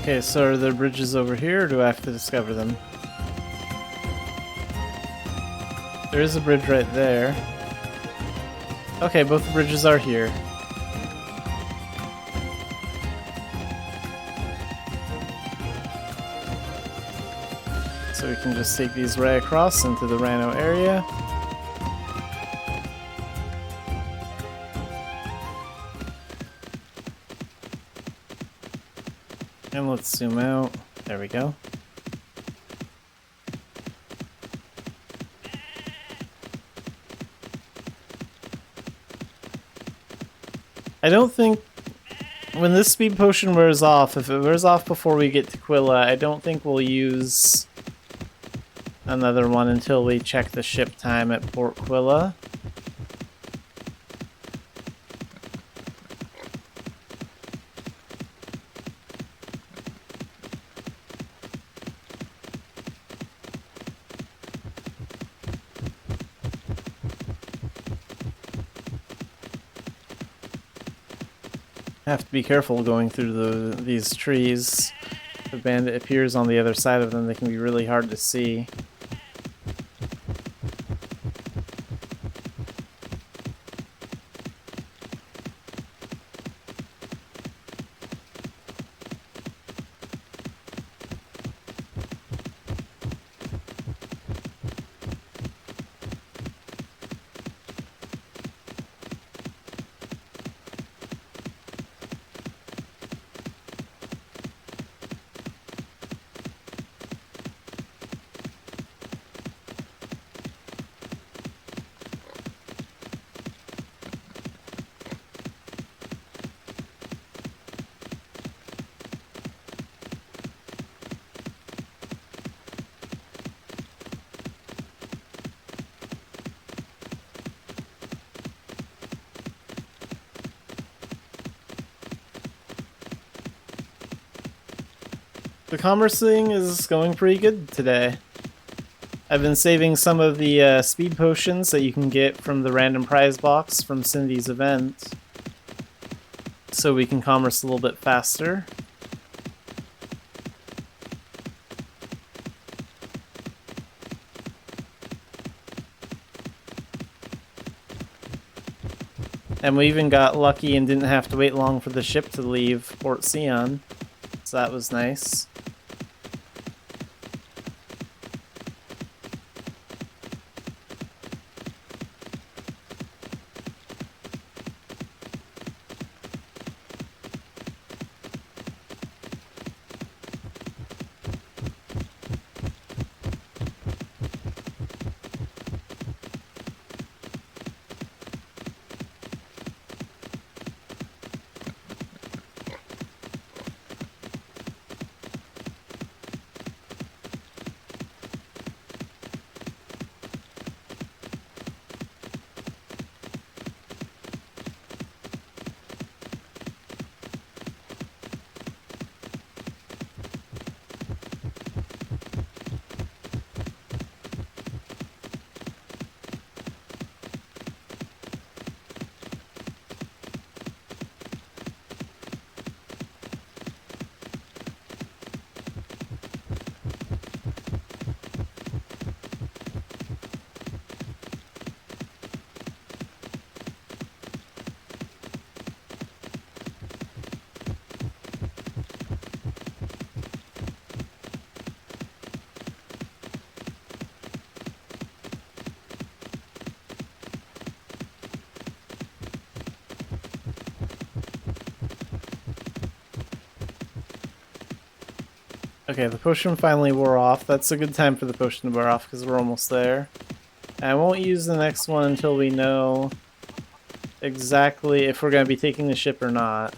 Okay, so are there bridges over here, or do I have to discover them? There is a bridge right there. Okay, both the bridges are here. So we can just take these right across into the Rhino area. And let's zoom out. There we go. I don't think when this speed potion wears off, if it wears off before we get to Quilla, I don't think we'll use another one until we check the ship time at Port Quilla. Have to be careful going through these trees. If a bandit appears on the other side of them, they can be really hard to see. The commercing is going pretty good today. I've been saving some of the speed potions that you can get from the random prize box from Cindy's event, so we can commerce a little bit faster. And we even got lucky and didn't have to wait long for the ship to leave Port Sion, so that was nice. Okay, the potion finally wore off. That's a good time for the potion to wear off because we're almost there. And I won't use the next one until we know exactly if we're going to be taking the ship or not.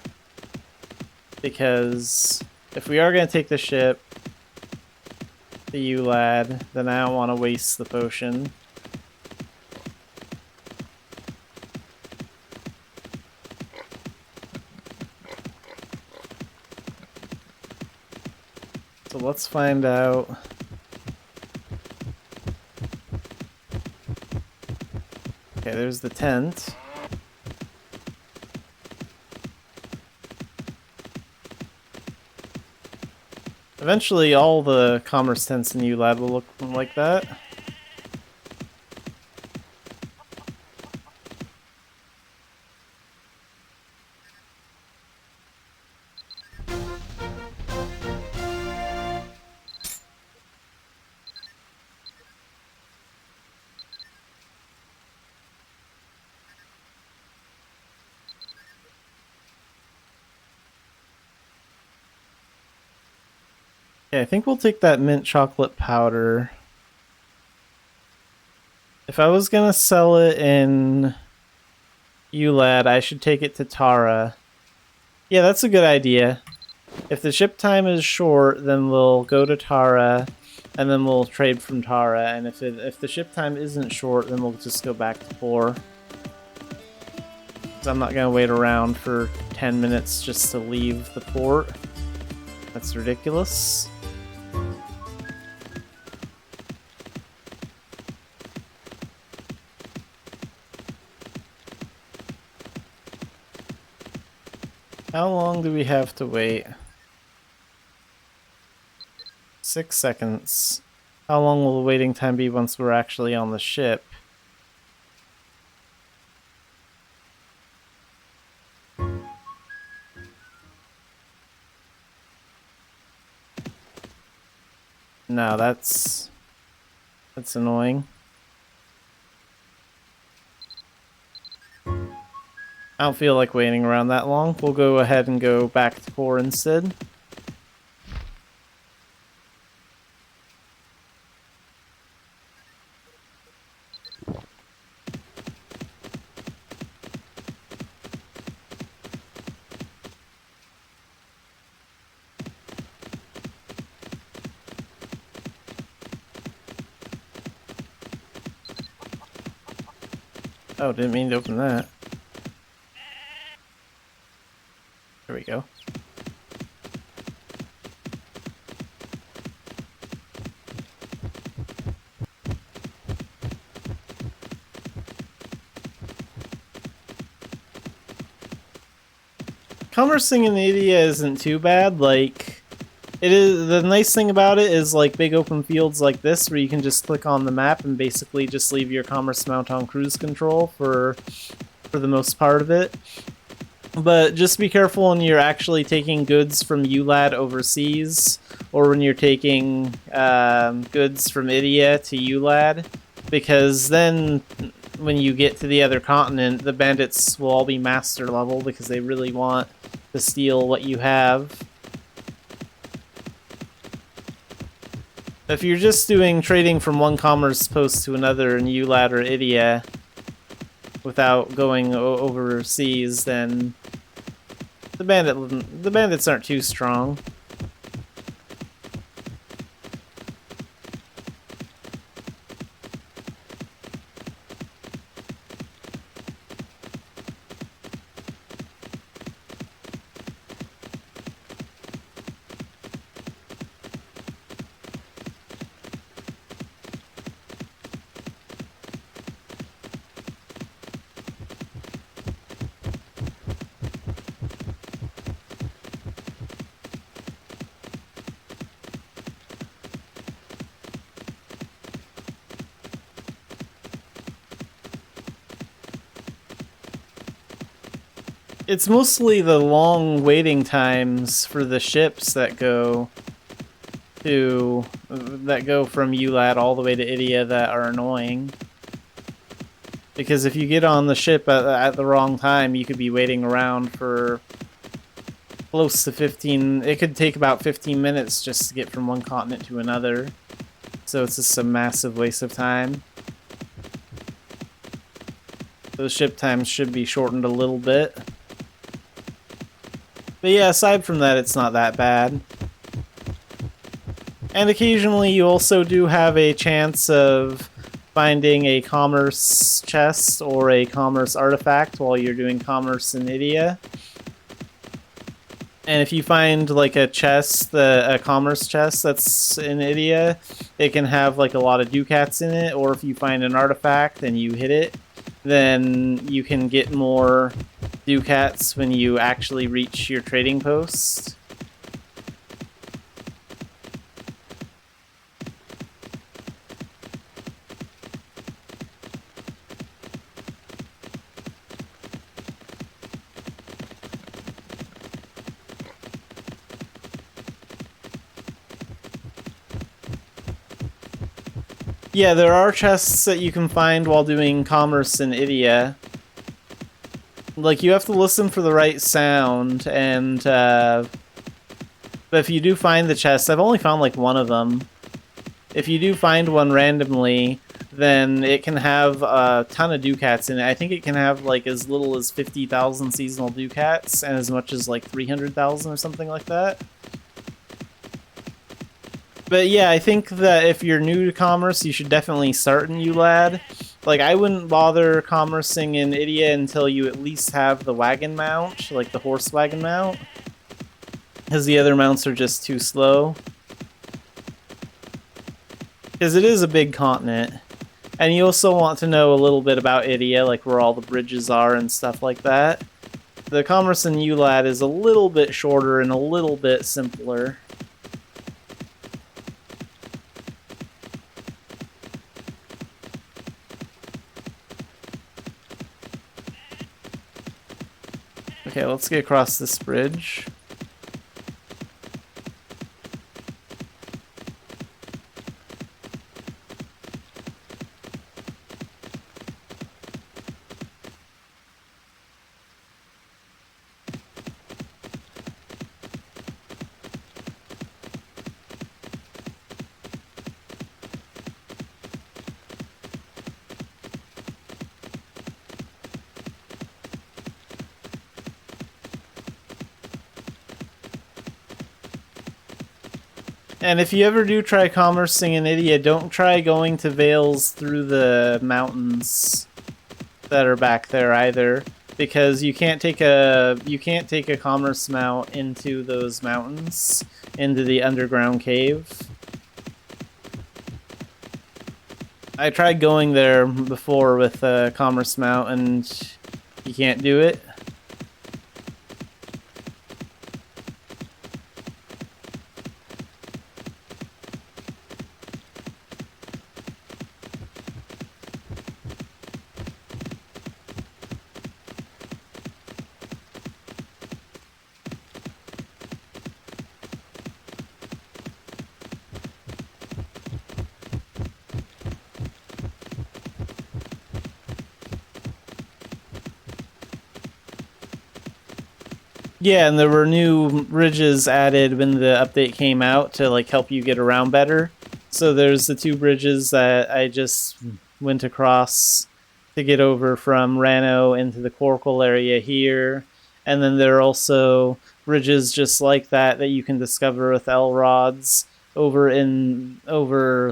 Because if we are going to take the ship, the ULAD, then I don't want to waste the potion. So let's find out. Okay, there's the tent. Eventually, all the commerce tents in ULAD will look like that. Okay, I think we'll take that mint chocolate powder. If I was gonna sell it in ULAD, I should take it to Tara. Yeah, that's a good idea. If the ship time is short, then we'll go to Tara, and then we'll trade from Tara. And if the ship time isn't short, then we'll just go back to 4. I'm not gonna wait around for 10 minutes just to leave the port. That's ridiculous. How long do we have to wait? 6 seconds. How long will the waiting time be once we're actually on the ship? No, that's annoying. I don't feel like waiting around that long. We'll go ahead and go back to 4 instead. Oh, didn't mean to open that. There we go. Conversing in India isn't too bad. Like, it is. The nice thing about it is like big open fields like this, where you can just click on the map and basically just leave your commerce mount on cruise control for the most part of it. But just be careful when you're actually taking goods from ULAD overseas, or when you're taking goods from Idia to ULAD, because then when you get to the other continent, the bandits will all be master level because they really want to steal what you have. If you're just doing trading from one commerce post to another in ULAD or Idia without going overseas, then the bandits aren't too strong. It's mostly the long waiting times for the ships that go from ULAD all the way to Idia that are annoying. Because if you get on the ship at the wrong time, you could be waiting around for close to 15... It could take about 15 minutes just to get from one continent to another. So it's just a massive waste of time. Those ship times should be shortened a little bit. But yeah, aside from that, it's not that bad. And occasionally you also do have a chance of finding a commerce chest or a commerce artifact while you're doing commerce in Idia. And if you find like a chest, a commerce chest that's in Idia, it can have like a lot of ducats in it. Or if you find an artifact and you hit it, then you can get more ducats when you actually reach your trading post. Yeah, there are chests that you can find while doing commerce in Idia. Like, you have to listen for the right sound, and, but if you do find the chest, I've only found, like, one of them. If you do find one randomly, then it can have a ton of ducats in it. I think it can have, like, as little as 50,000 seasonal ducats, and as much as, like, 300,000 or something like that. But yeah, I think that if you're new to commerce, you should definitely start in ULAD. Like, I wouldn't bother commercing in Idia until you at least have the wagon mount, like the horse wagon mount. Because the other mounts are just too slow. Because it is a big continent. And you also want to know a little bit about Idia, like where all the bridges are and stuff like that. The commerce in ULAD is a little bit shorter and a little bit simpler. Okay, let's get across this bridge. And if you ever do try commercing in Idia, don't try going to Vales through the mountains that are back there either, because you can't take a commerce mount into those mountains, into the underground cave. I tried going there before with a commerce mount, and you can't do it. Yeah, and there were new bridges added when the update came out to like help you get around better. So there's the two bridges that I just went across to get over from Rano into the Corkle area here. And then there are also bridges just like that that you can discover with L-rods over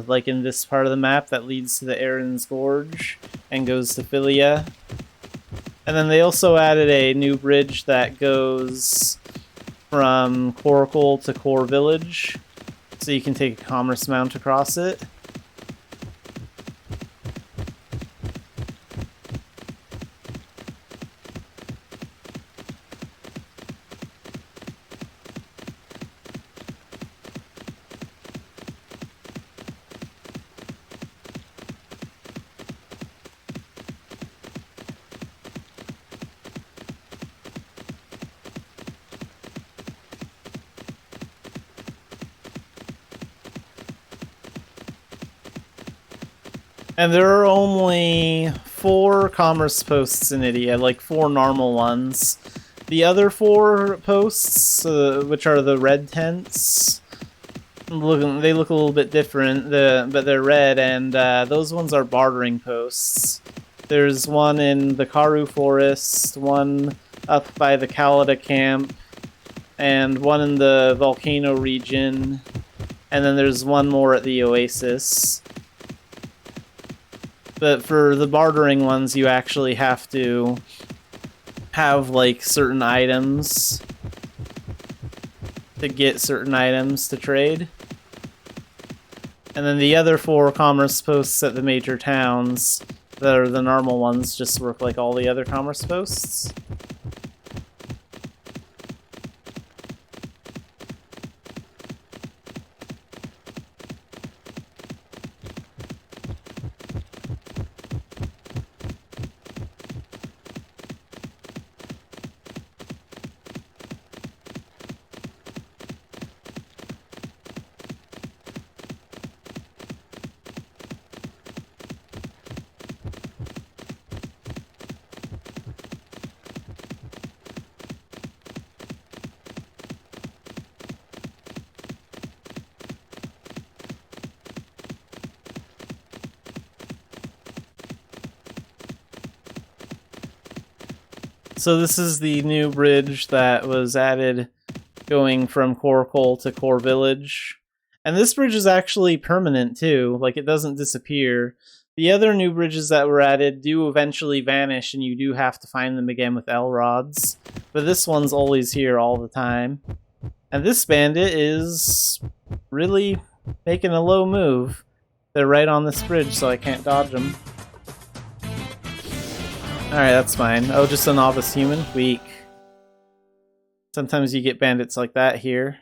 like in this part of the map that leads to the Aaron's Gorge and goes to Philia. And then they also added a new bridge that goes from Coracle to Core Village, so you can take a commerce mount across it. And there are only 4 commerce posts in Idia, like 4 normal ones. The other 4 posts, which are the red tents, they look a little bit different, but they're red, and those ones are bartering posts. There's one in the Karu Forest, one up by the Kalida camp, and one in the Volcano region, and then there's one more at the Oasis. But for the bartering ones, you actually have to have, like, certain items to get certain items to trade. And then the other 4 commerce posts at the major towns, that are the normal ones, just work like all the other commerce posts. So this is the new bridge that was added going from Coracle to Core Village. And this bridge is actually permanent too, like it doesn't disappear. The other new bridges that were added do eventually vanish and you do have to find them again with L-rods. But this one's always here all the time. And this bandit is really making a low move. They're right on this bridge so I can't dodge them. Alright, that's fine. Oh, just a novice human? Weak. Sometimes you get bandits like that here.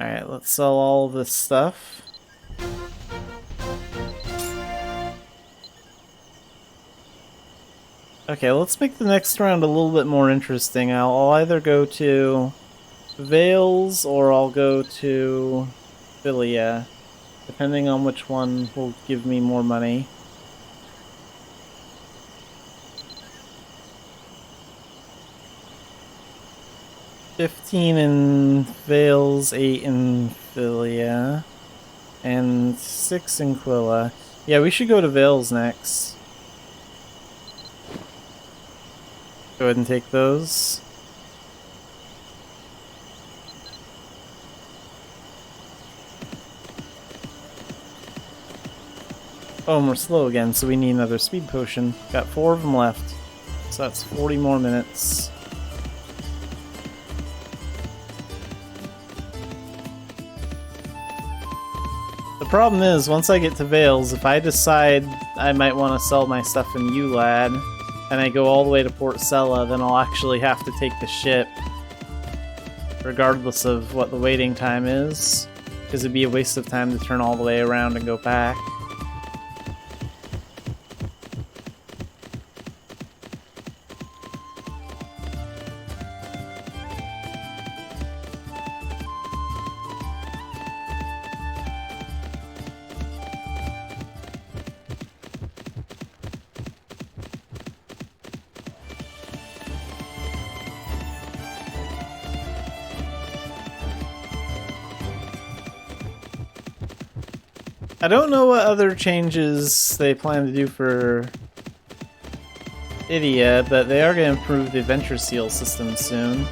Alright, let's sell all of this stuff. Okay, let's make the next round a little bit more interesting. I'll either go to Vales or I'll go to Philia, depending on which one will give me more money. $15 in Vales, 8 in Philia, and 6 in Quilla. Yeah, we should go to Vales next. Go ahead and take those. Oh, and we're slow again, so we need another speed potion. Got 4 of them left. So that's 40 more minutes. The problem is, once I get to Vales, if I decide I might want to sell my stuff in Ulad, and I go all the way to Port Sella, then I'll actually have to take the ship, regardless of what the waiting time is, because it'd be a waste of time to turn all the way around and go back. I don't know what other changes they plan to do for Idia, but they are going to improve the Adventure Seal system soon.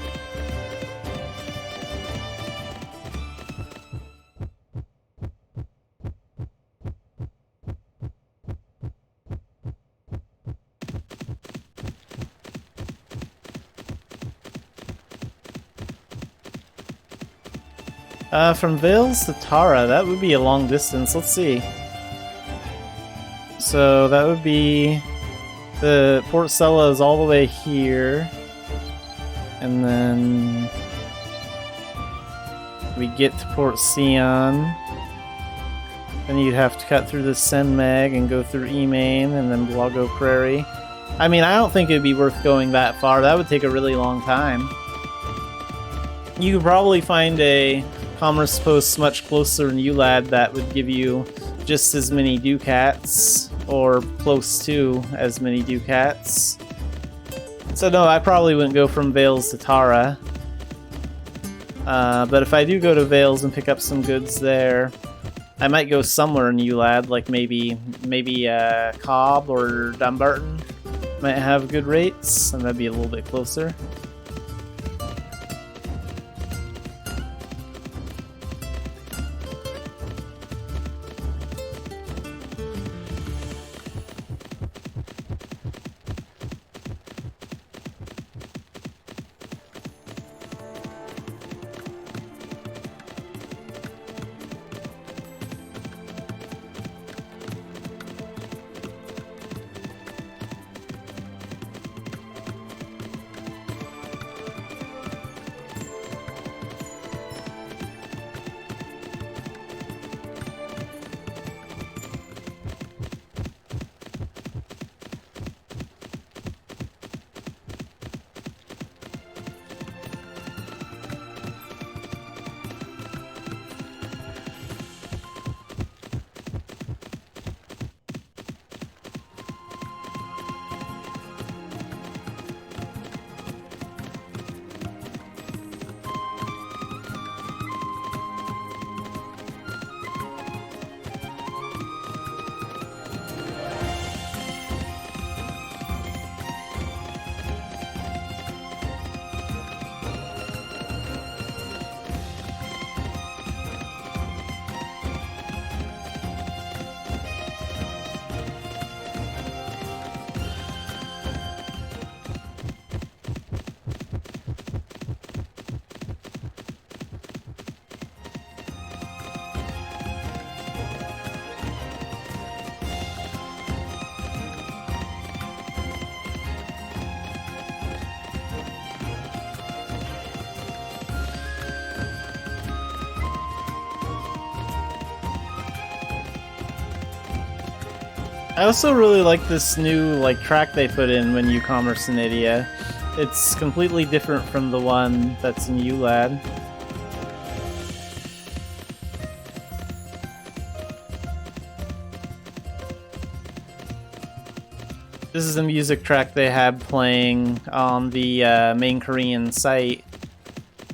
From Vales to Tara, that would be a long distance. Let's see. So that would be the Port Sella is all the way here, and then we get to Port Sion. Then you'd have to cut through the Senmeg and go through Emain and then Blago Prairie. I mean, I don't think it'd be worth going that far. That would take a really long time. You could probably find a commerce post much closer in Ulad that would give you just as many ducats, or close to as many ducats. So no, I probably wouldn't go from Vales to Tara. But if I do go to Vales and pick up some goods there, I might go somewhere in Ulad, like maybe Cobb or Dumbarton might have good rates, and that'd be a little bit closer. I also really like this new like track they put in when you commerce in India. It's completely different from the one that's in ULAD. This is a music track they had playing on the main Korean site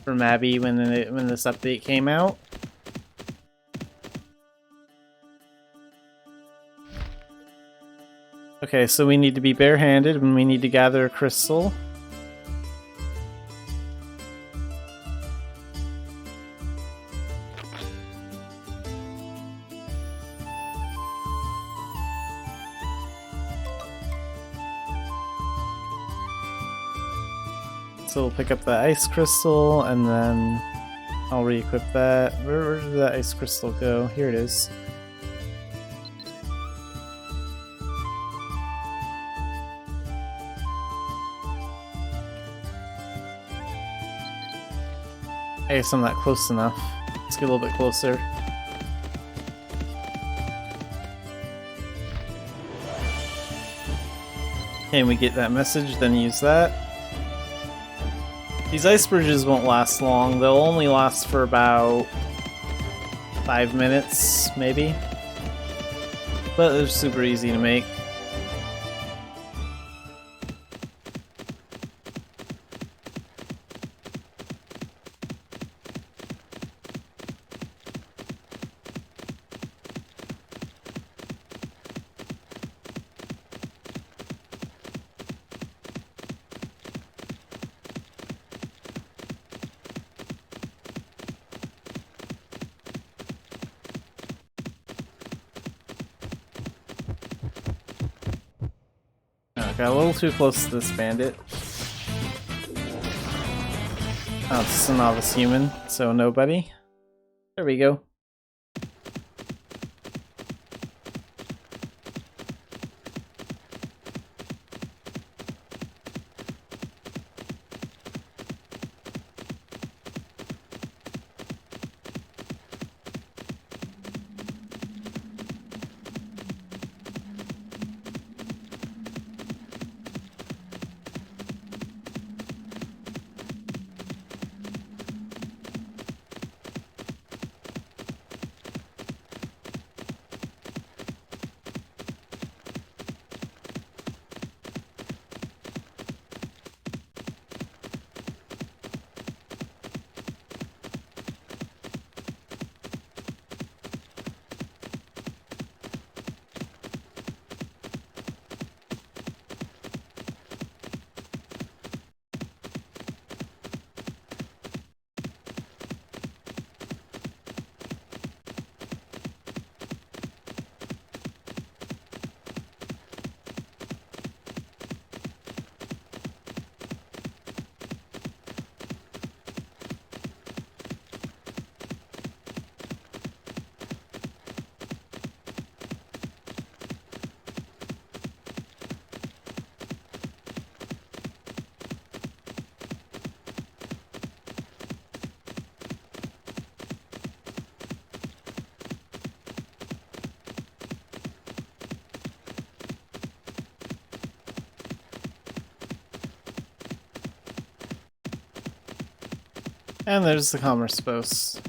for Mabi when this update came out. Okay, so we need to be barehanded and we need to gather a crystal. So we'll pick up the ice crystal and then I'll re-equip that. Where did the ice crystal go? Here it is. I guess I'm not close enough. Let's get a little bit closer. Okay, we get that message, then use that. These ice bridges won't last long. They'll only last for about 5 minutes, maybe. But they're super easy to make. Got a little too close to this bandit. Oh, it's just a novice human, so nobody. There we go. And there's the commerce post.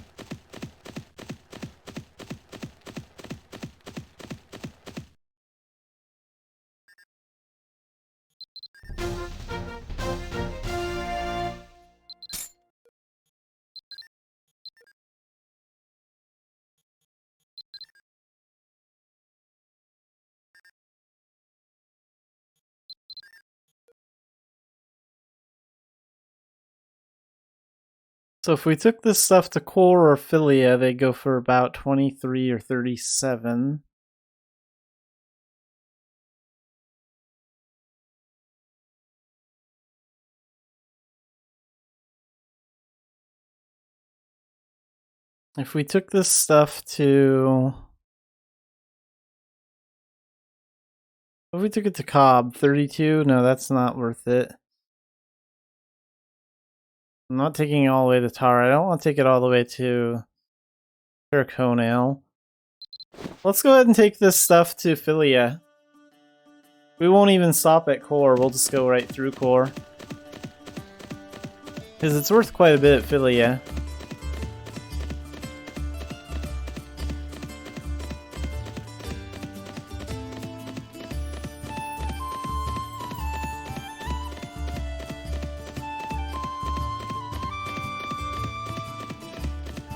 So if we took this stuff to Core or Philia, they go for about 23 or 37. If we took this stuff to... If we took it to Cobb, 32? No, that's not worth it. I'm not taking it all the way to Tara. I don't want to take it all the way to Turconale. Let's go ahead and take this stuff to Philia. We won't even stop at core, we'll just go right through core. Because it's worth quite a bit at Philia.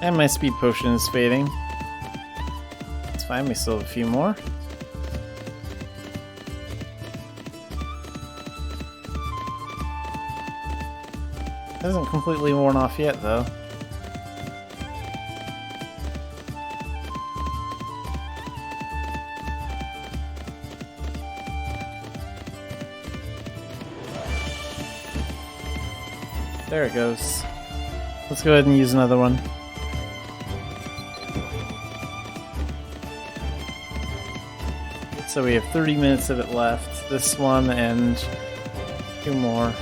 And my speed potion is fading. It's fine, we still have a few more. Hasn't completely worn off yet, though. There it goes. Let's go ahead and use another one. So we have 30 minutes of it left. This one and 2 more.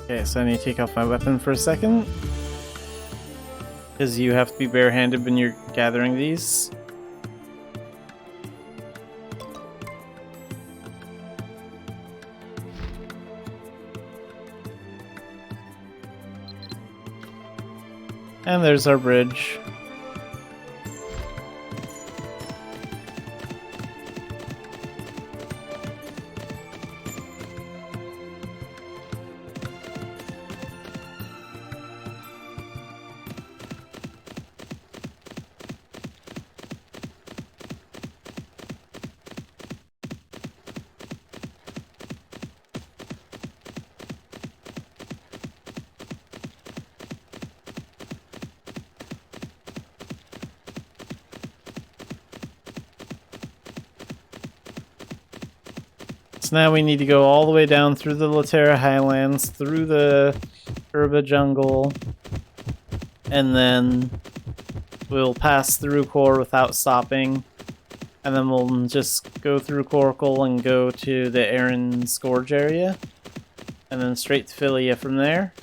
Okay, so I need to take off my weapon for a second. Because you have to be barehanded when you're gathering these. And there's our bridge. So now we need to go all the way down through the Laterra Highlands, through the Urba Jungle, and then we'll pass through Core without stopping, and then we'll just go through Coracle and go to the Aaron's Gorge area, and then straight to Philia from there.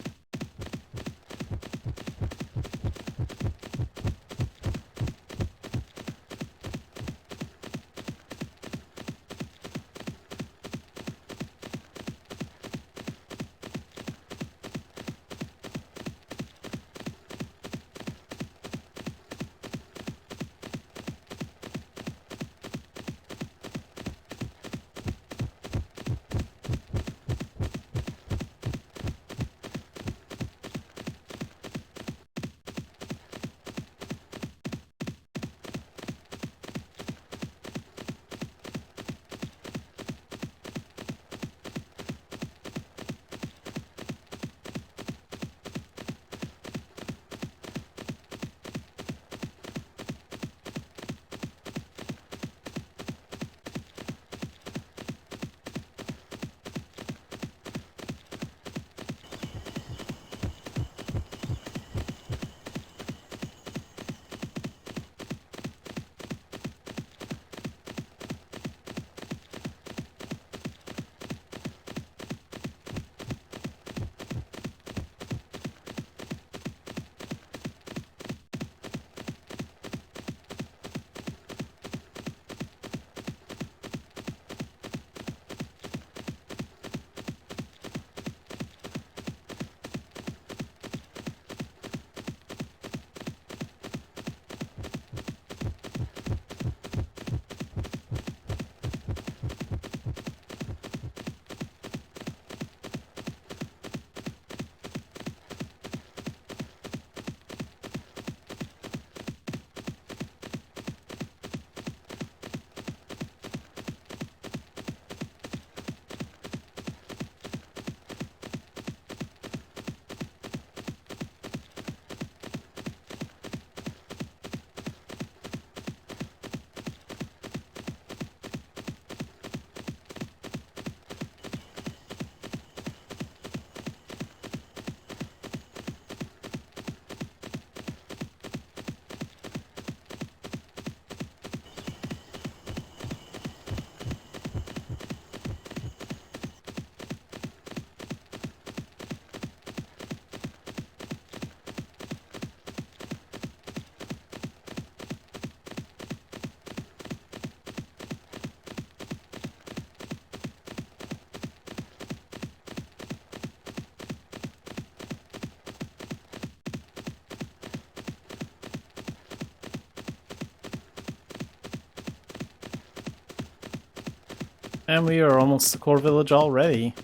And we are almost the core village already.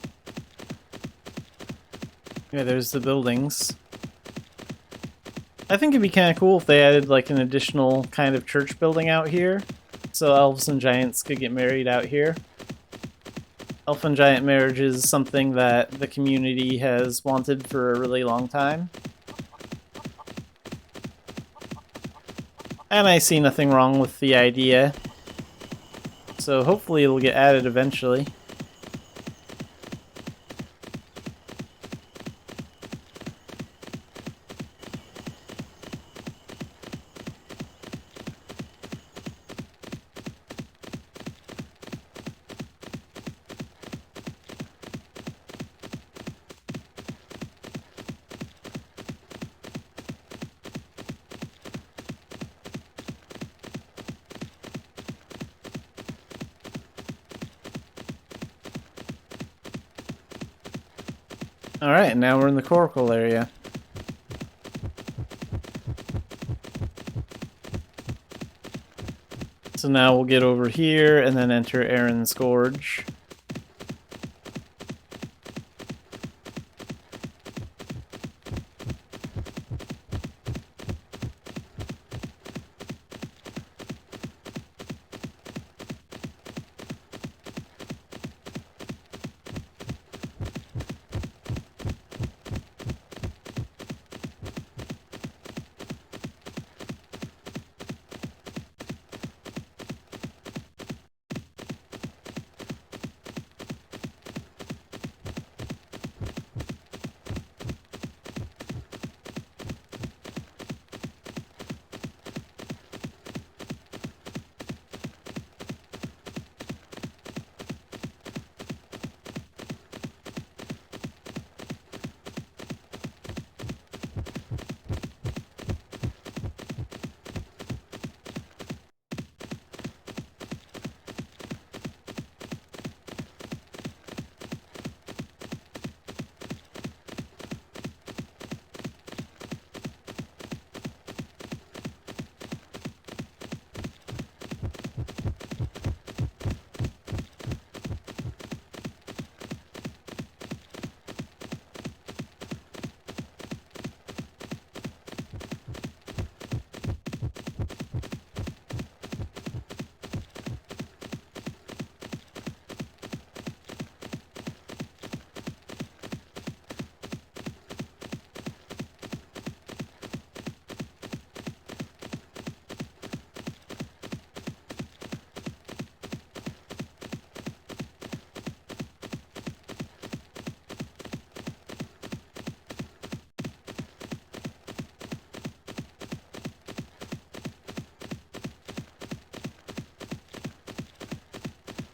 Yeah, there's the buildings. I think it'd be kind of cool if they added like an additional kind of church building out here, so elves and giants could get married out here. Elf and giant marriage is something that the community has wanted for a really long time. And I see nothing wrong with the idea. So hopefully it'll get added eventually. Alright, now we're in the coracle area. So now we'll get over here and then enter Aaron's Gorge.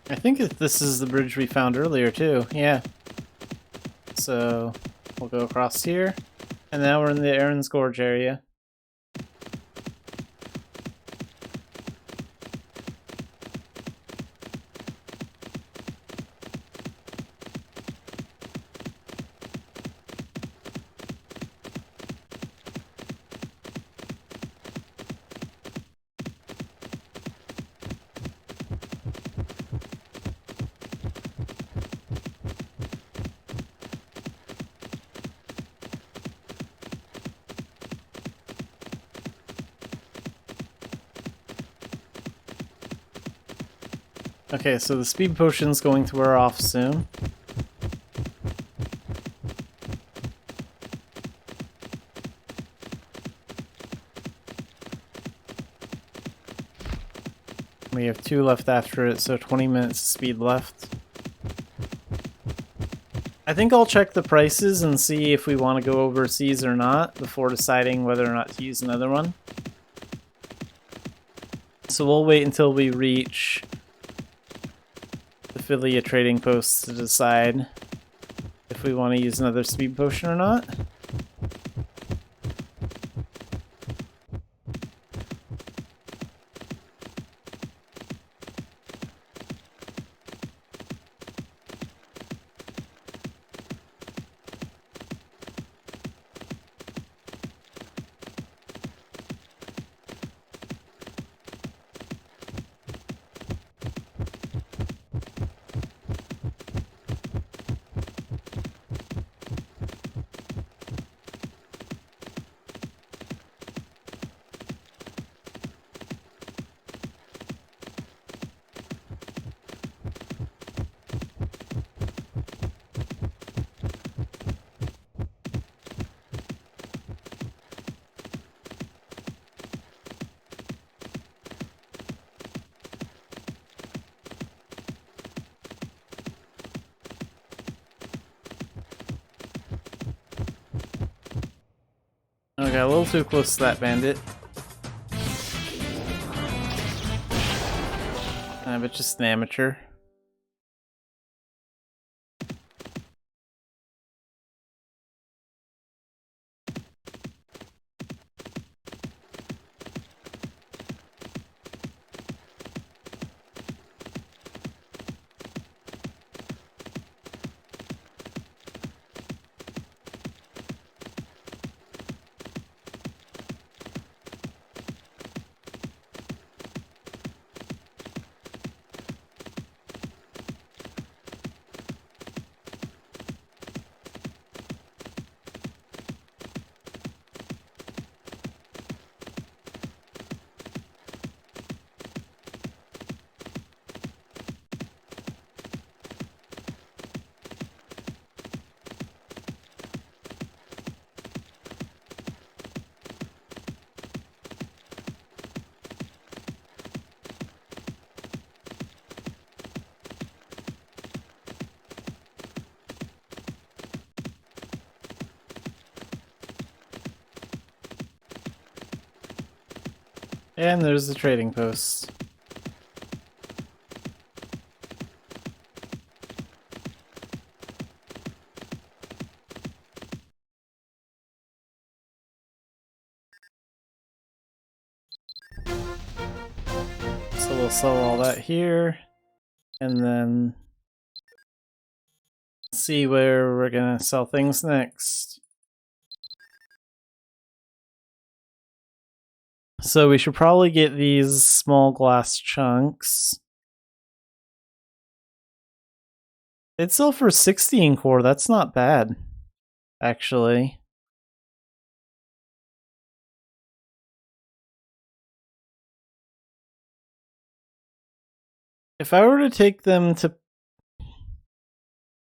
I think this is the bridge we found earlier too, yeah. So we'll go across here, and now we're in the Aaron's Gorge area. Okay, so the speed potion's going to wear off soon. We have 2 left after it, so 20 minutes of speed left. I think I'll check the prices and see if we want to go overseas or not before deciding whether or not to use another one. So we'll wait until we reach affiliate trading posts to decide if we want to use another speed potion or not. I got a little too close to that bandit. But just an amateur. And there's the trading post. So we'll sell all that here, and then see where we're gonna sell things next. So we should probably get these small glass chunks. They'd sell for 16 core, that's not bad, actually. If I were to take them to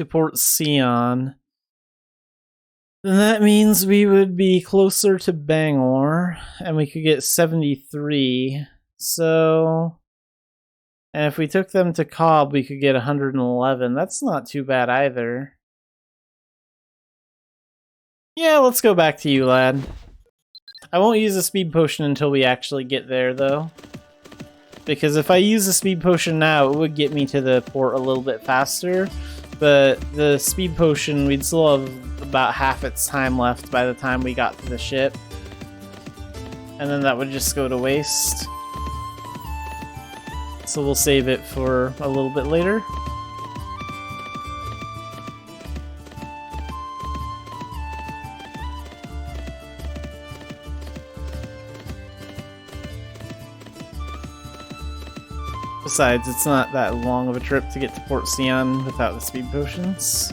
Port Sion, then that means we would be closer to Bangor, and we could get 73. So, and if we took them to Cobb, we could get 111. That's not too bad either. Yeah, let's go back to you, lad. I won't use a speed potion until we actually get there, though. Because if I use a speed potion now, it would get me to the port a little bit faster. But the speed potion, we'd still have about half its time left by the time we got to the ship. And then that would just go to waste. So we'll save it for a little bit later. Besides, it's not that long of a trip to get to Port Sion without the speed potions.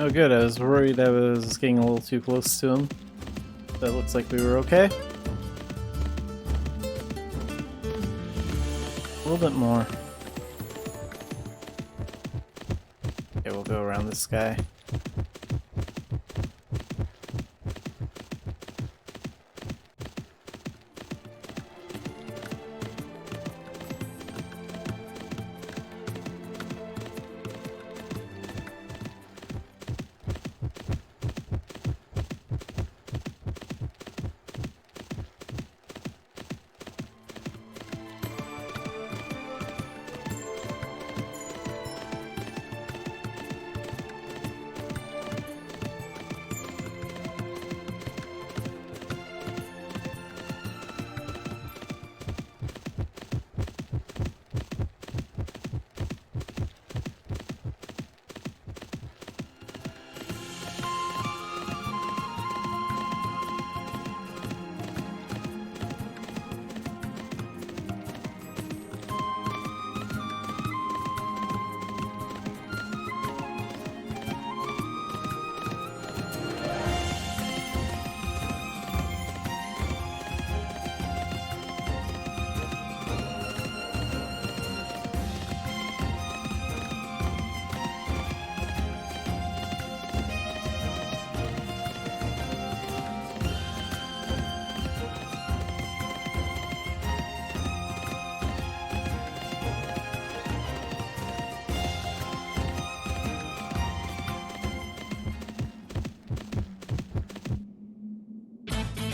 Oh good, I was worried I was getting a little too close to him. That looks like we were okay. little bit more. Okay, we'll go around this guy.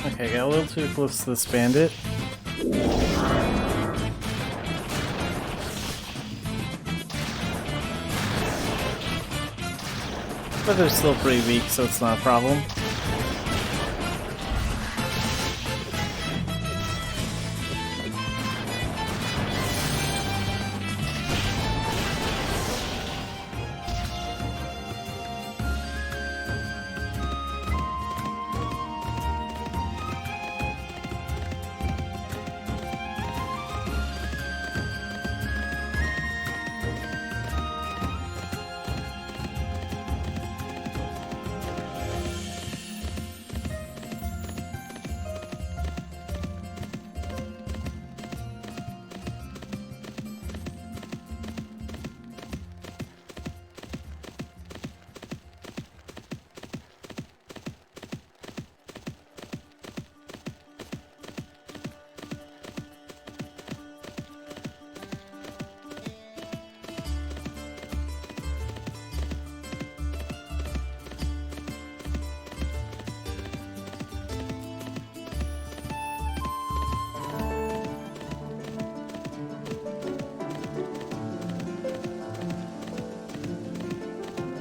Okay, got a little too close to this bandit. But they're still pretty weak, so it's not a problem.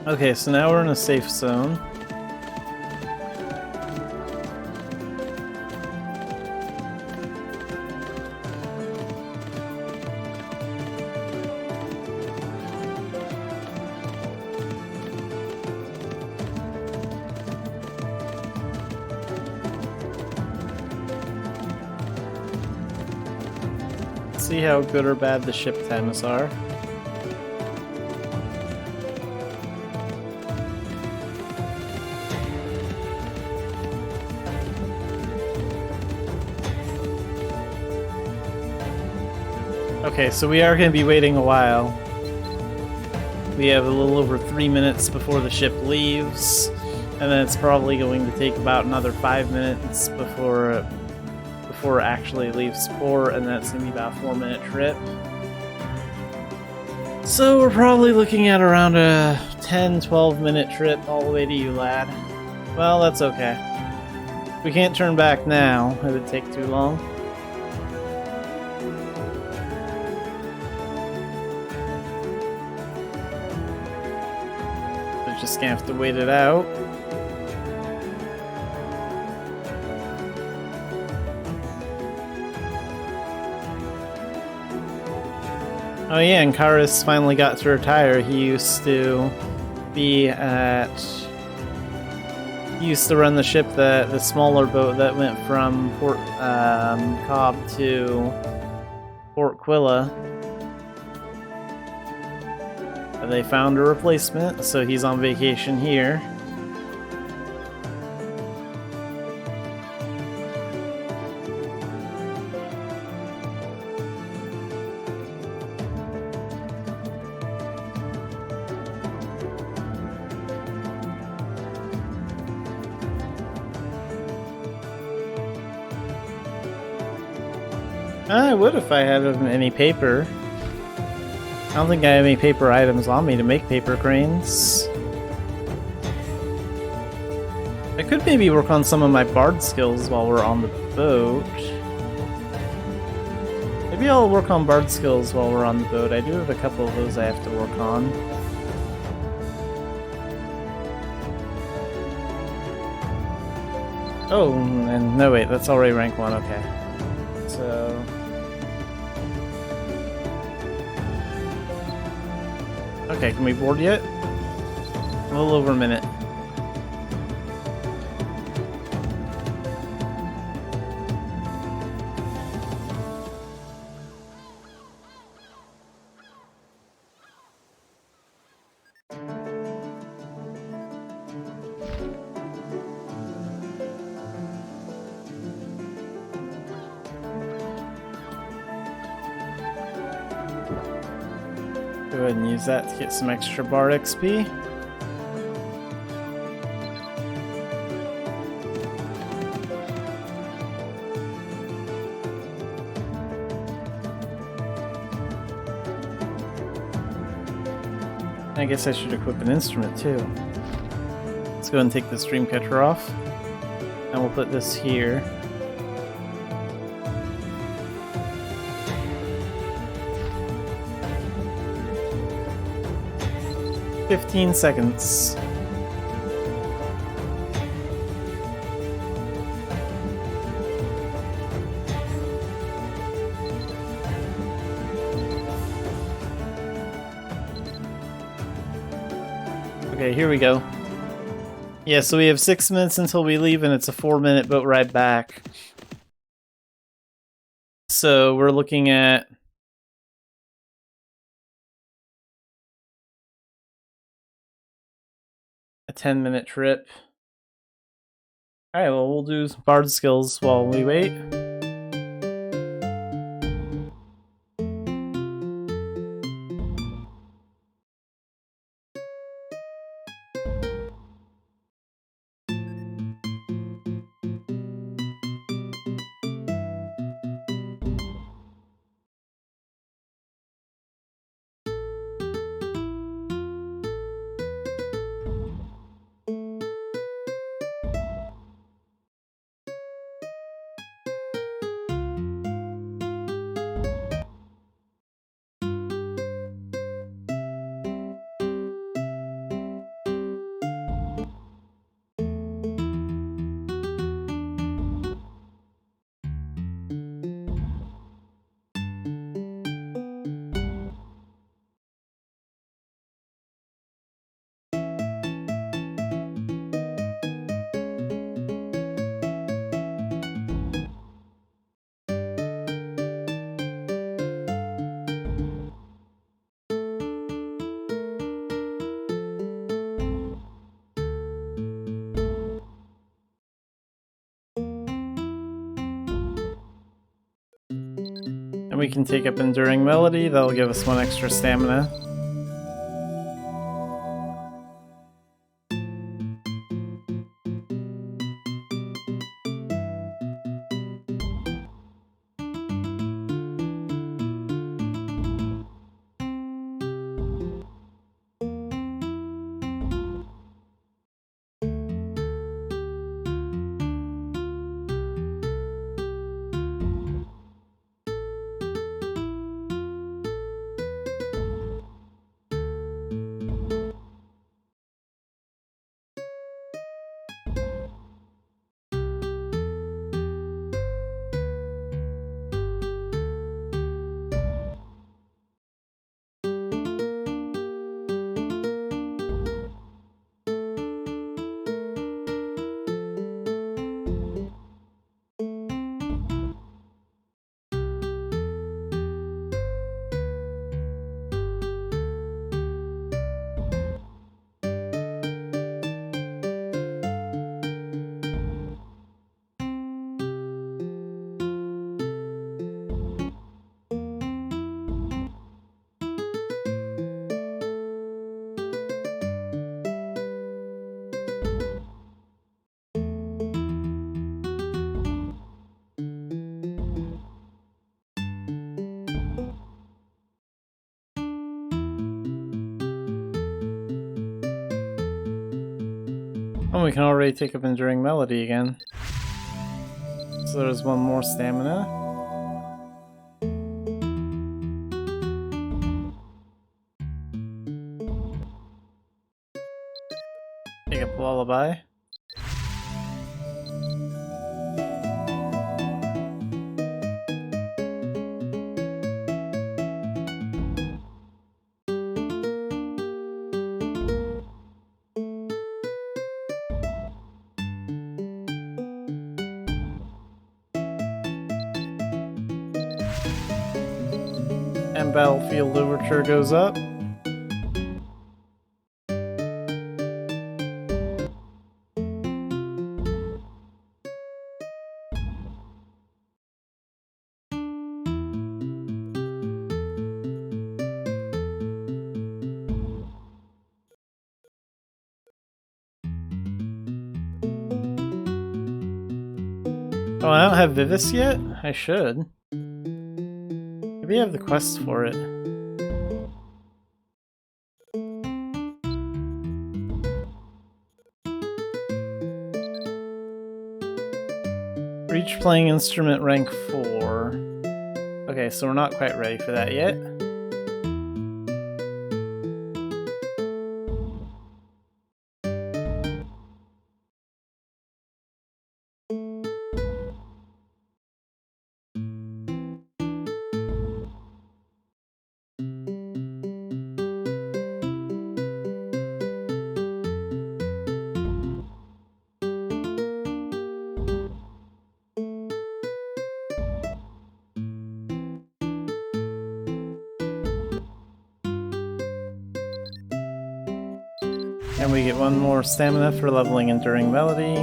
Okay, so now we're in a safe zone. Let's see how good or bad the ship times are. Okay, so we are going to be waiting a while. We have a little over 3 minutes before the ship leaves, and then it's probably going to take about another 5 minutes before it actually leaves port, and that's going to be about a 4-minute trip. So we're probably looking at around a 10-12 minute trip all the way to you, lad. Well, that's okay. We can't turn back now, it would take too long. Just gonna have to wait it out. Oh yeah, and Karis finally got to retire. He used to run the ship, the smaller boat that went from Port Cobb to Port Quilla. They found a replacement, so he's on vacation here. I would if I had any paper. I don't think I have any paper items on me to make paper cranes. I could maybe work on some of my bard skills while we're on the boat. Maybe I'll work on bard skills while we're on the boat. I do have a couple of those I have to work on. Oh, and no wait, that's already rank 1, okay. So... Okay, can we board yet? A little over a minute. Go ahead and use that to get some extra bard XP. I guess I should equip an instrument too. Let's go ahead and take the stream catcher off. And we'll put this here. "15 seconds. Okay, here we go. Yeah, so we have 6 minutes until we leave, and it's a 4-minute boat ride back. So we're looking at a 10-minute trip. Alright, well, we'll do bard skills while we wait. And we can take up Enduring Melody, that'll give us 1 extra stamina. we can already take up Enduring Melody again. So there's one more stamina. Take up Lullaby. And Battlefield Overture goes up. Oh, I don't have Vivis yet? I should. Maybe I have the quest for it. Reach playing instrument rank 4. Okay, so we're not quite ready for that yet. And we get one more stamina for leveling Enduring Melody.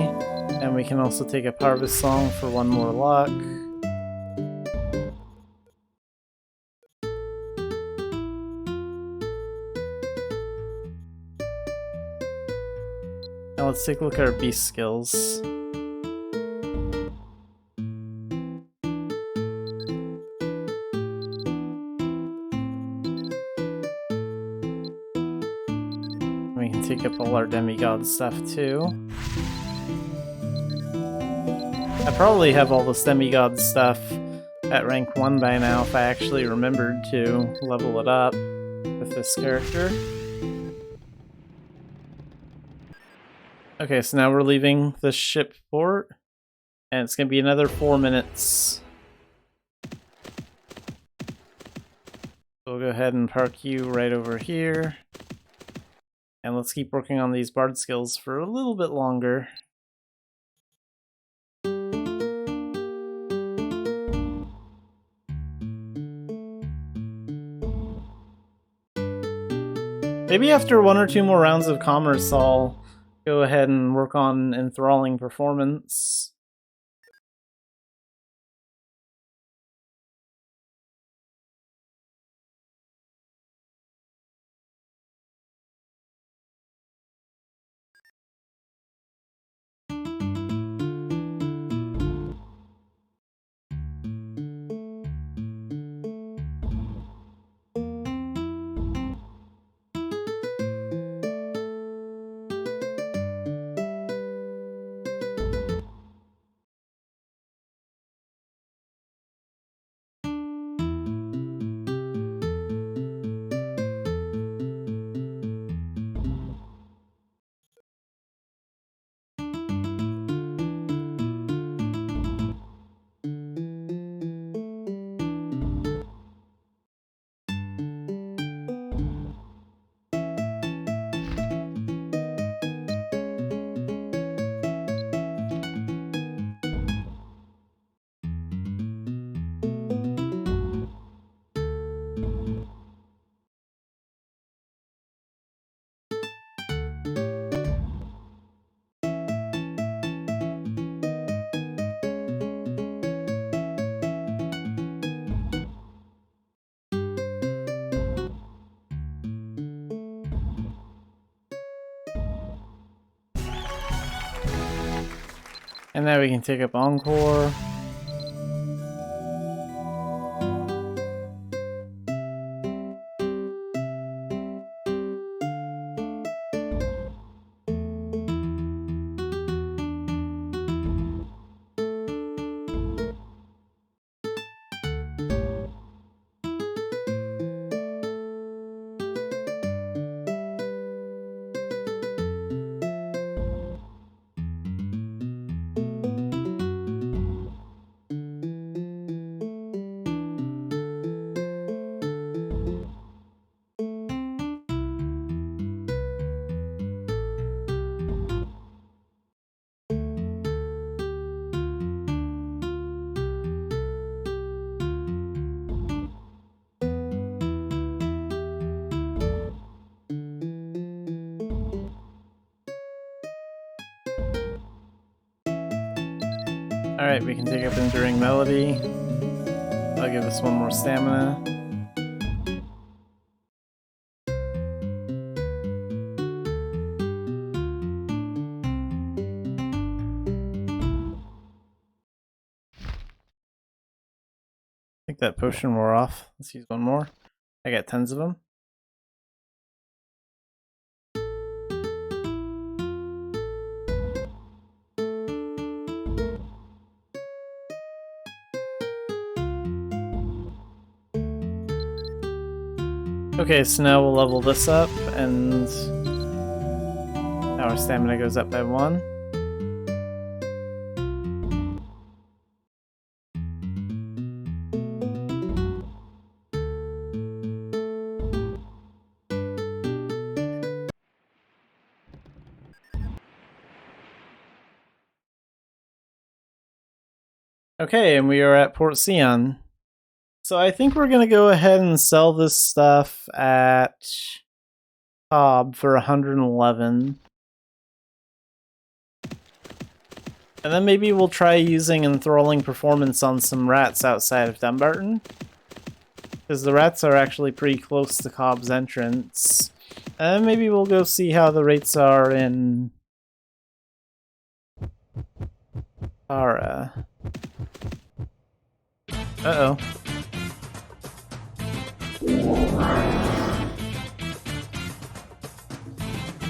And we can also take up Harvest Song for one more luck. Now let's take a look at our beast skills. We can take up all our demigod stuff too. I probably have all this demigod stuff at rank 1 by now if I actually remembered to level it up with this character. Okay, so now we're leaving the ship port, and it's going to be another 4 minutes. We'll go ahead and park you right over here. And let's keep working on these bard skills for a little bit longer. Maybe after 1 or 2 more rounds of commerce, I'll go ahead and work on enthralling performance. And now we can take up Encore. Alright, we can take up Enduring Melody. That'll give us one more stamina. I think that potion wore off. Let's use one more. I got tons of them. Okay, so now we'll level this up, and our stamina goes up by 1. Okay, and we are at Port Sion. So I think we're going to go ahead and sell this stuff at Cobb for 111. And then maybe we'll try using Enthralling Performance on some rats outside of Dumbarton. Because the rats are actually pretty close to Cobb's entrance. And maybe we'll go see how the rates are in Ara. Uh-oh.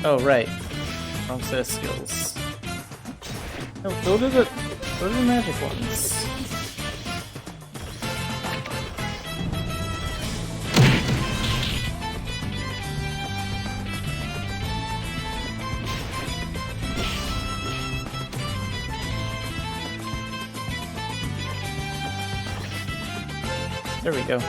Oh, right. Wrong set of skills. No, go to the magic ones. There we go.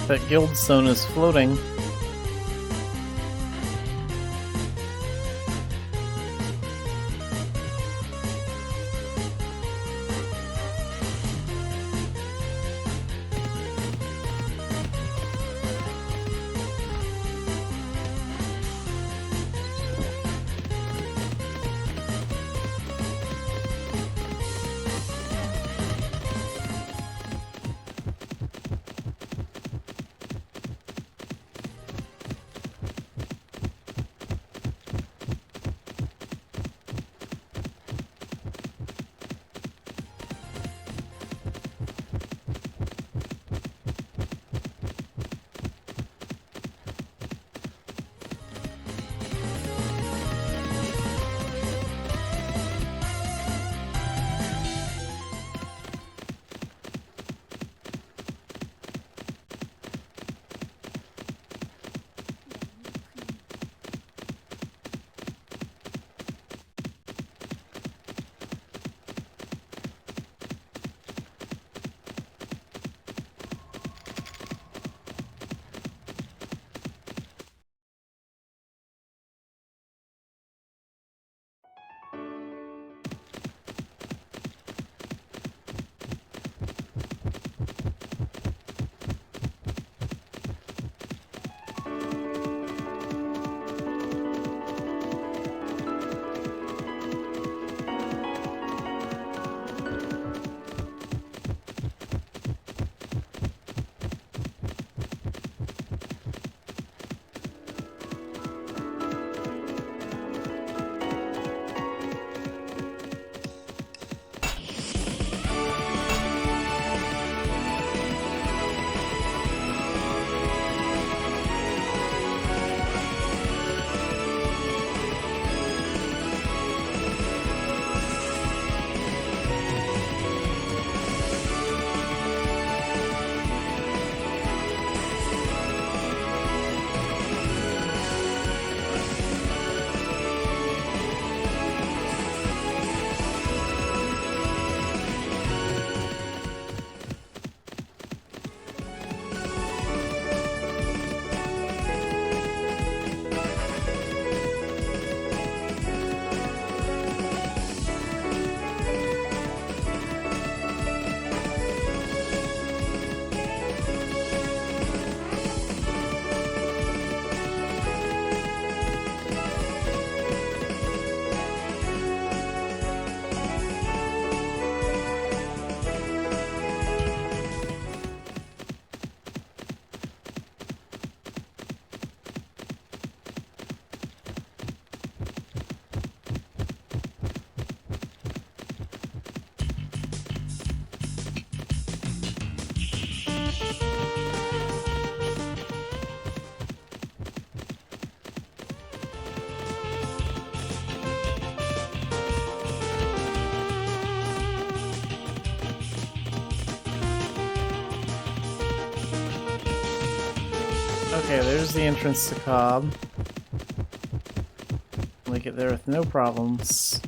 That guildstone is floating. Okay, there's the entrance to Cobb. We get there with no problems.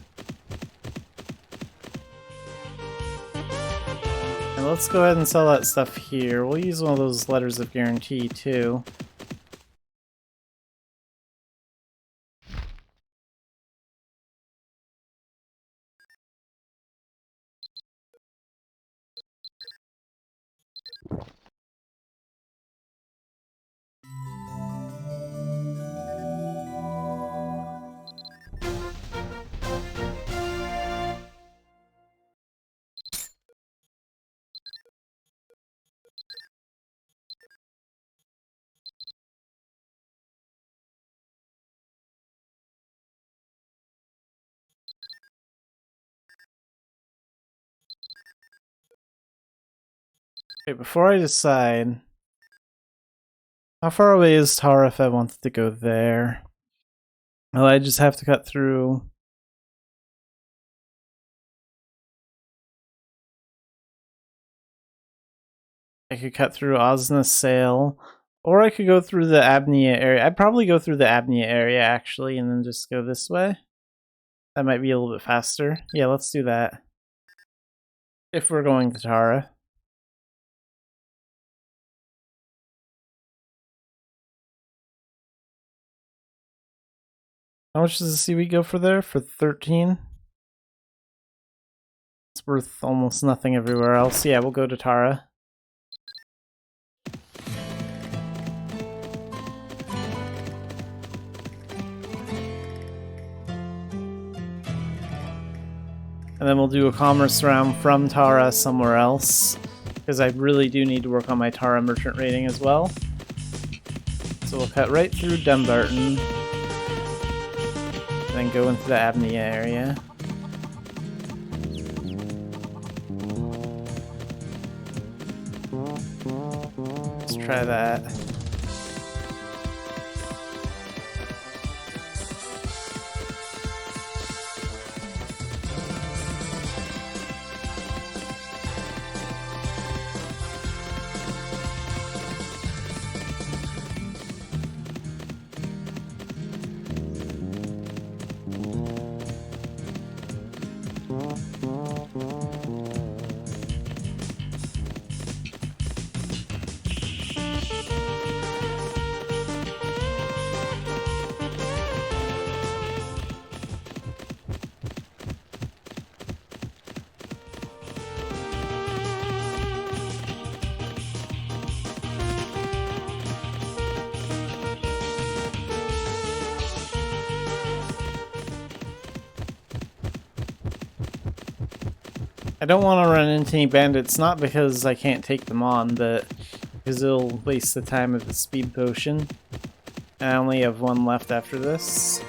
And let's go ahead and sell that stuff here. We'll use one of those letters of guarantee too. Okay, before I decide, how far away is Tara if I wanted to go there? Oh, I just have to cut through. I could cut through Osna's Sail, or I could go through the Abnea area. I'd probably go through the Abnea area actually, and then just go this way. That might be a little bit faster. Yeah, let's do that. If we're going to Tara. How much does the seaweed go for there? For 13? It's worth almost nothing everywhere else. Yeah, we'll go to Tara. And then we'll do a commerce round from Tara somewhere else, because I really do need to work on my Tara merchant rating as well. So we'll cut right through Dumbarton, and then go into the Abnea area. Let's try that. I don't want to run into any bandits, not because I can't take them on, but because it'll waste the time of the speed potion. I only have one left after this.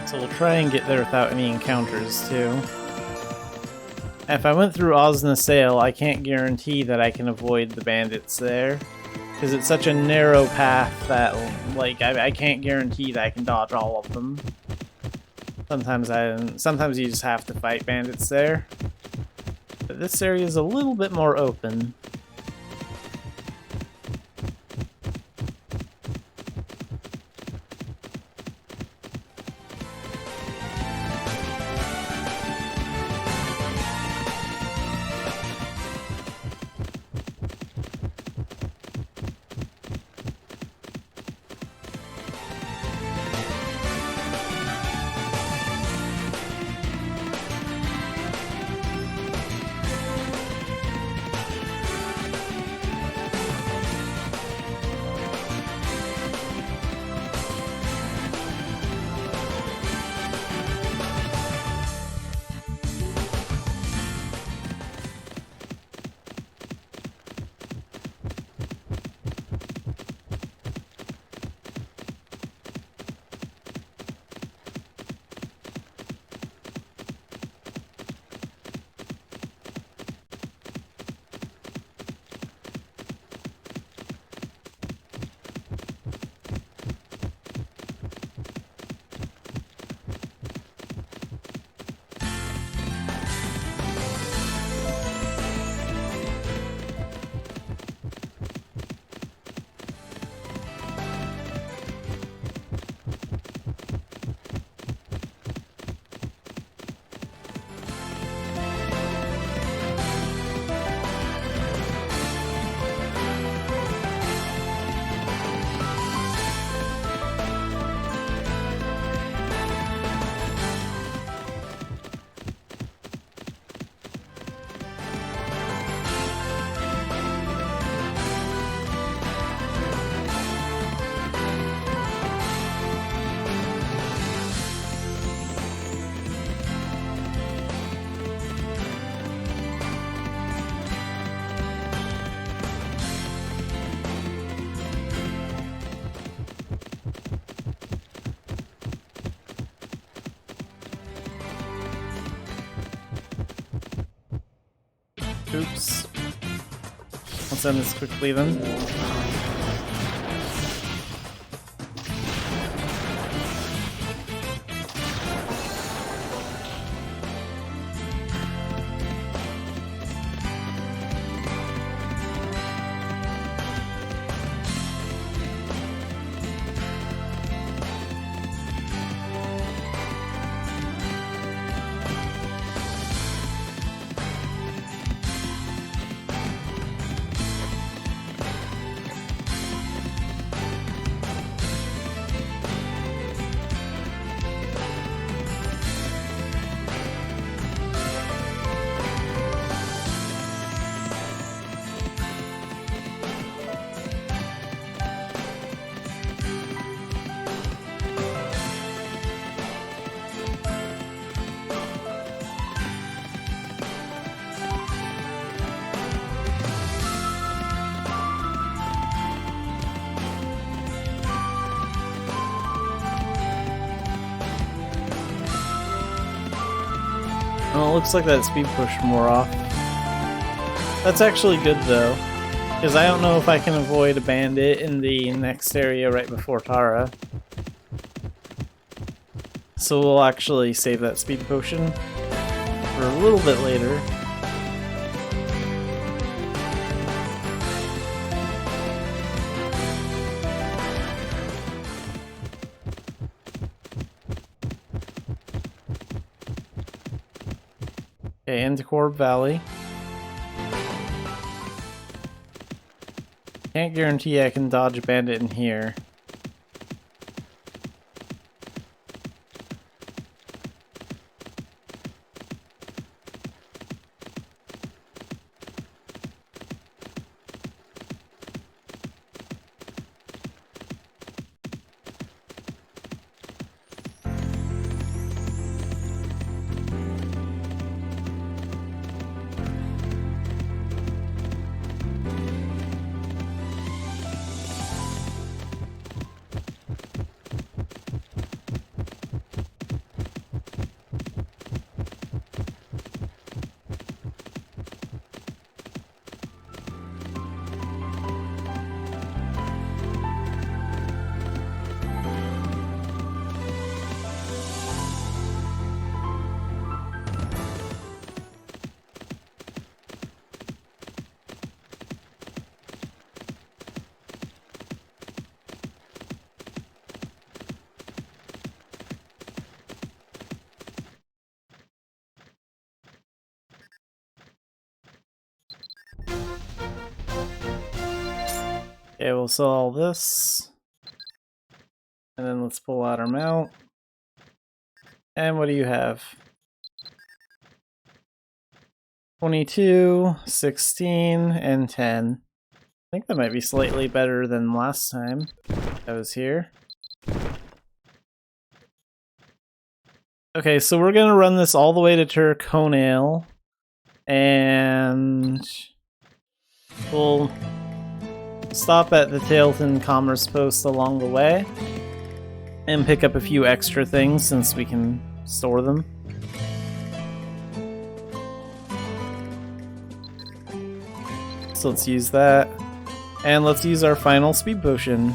So we'll try and get there without any encounters too. If I went through Osna Sail, I can't guarantee that I can avoid the bandits there, because it's such a narrow path that, like, I can't guarantee that I can dodge all of them. Sometimes you just have to fight bandits there. But this area is a little bit more open. Oops. Let's end this quickly then. Well, it looks like that speed push more off. That's actually good though, because I don't know if I can avoid a bandit in the next area right before Tara. So we'll actually save that speed potion for a little bit later. Okay, into Corb Valley. Can't guarantee I can dodge a bandit in here. Okay, we'll sell all this. And then let's pull out our mount. And what do you have? 22, 16, and 10. I think that might be slightly better than last time I was here. Okay, so we're gonna run this all the way to Turconale, and we'll stop at the Tailton Commerce Post along the way and pick up a few extra things since we can store them. So let's use that. And let's use our final speed potion.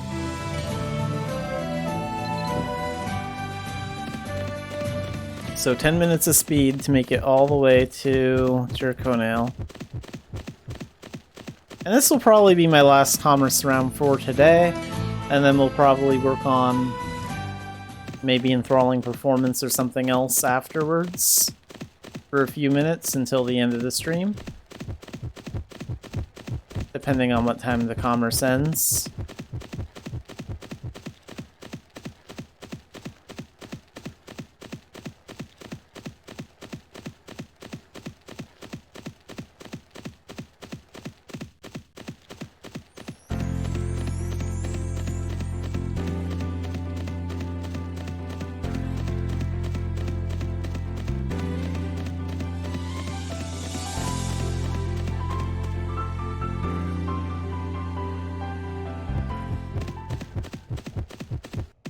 So 10 minutes of speed to make it all the way to Turconale. And this will probably be my last commerce round for today, and then we'll probably work on maybe enthralling performance or something else afterwards for a few minutes until the end of the stream, depending on what time the commerce ends.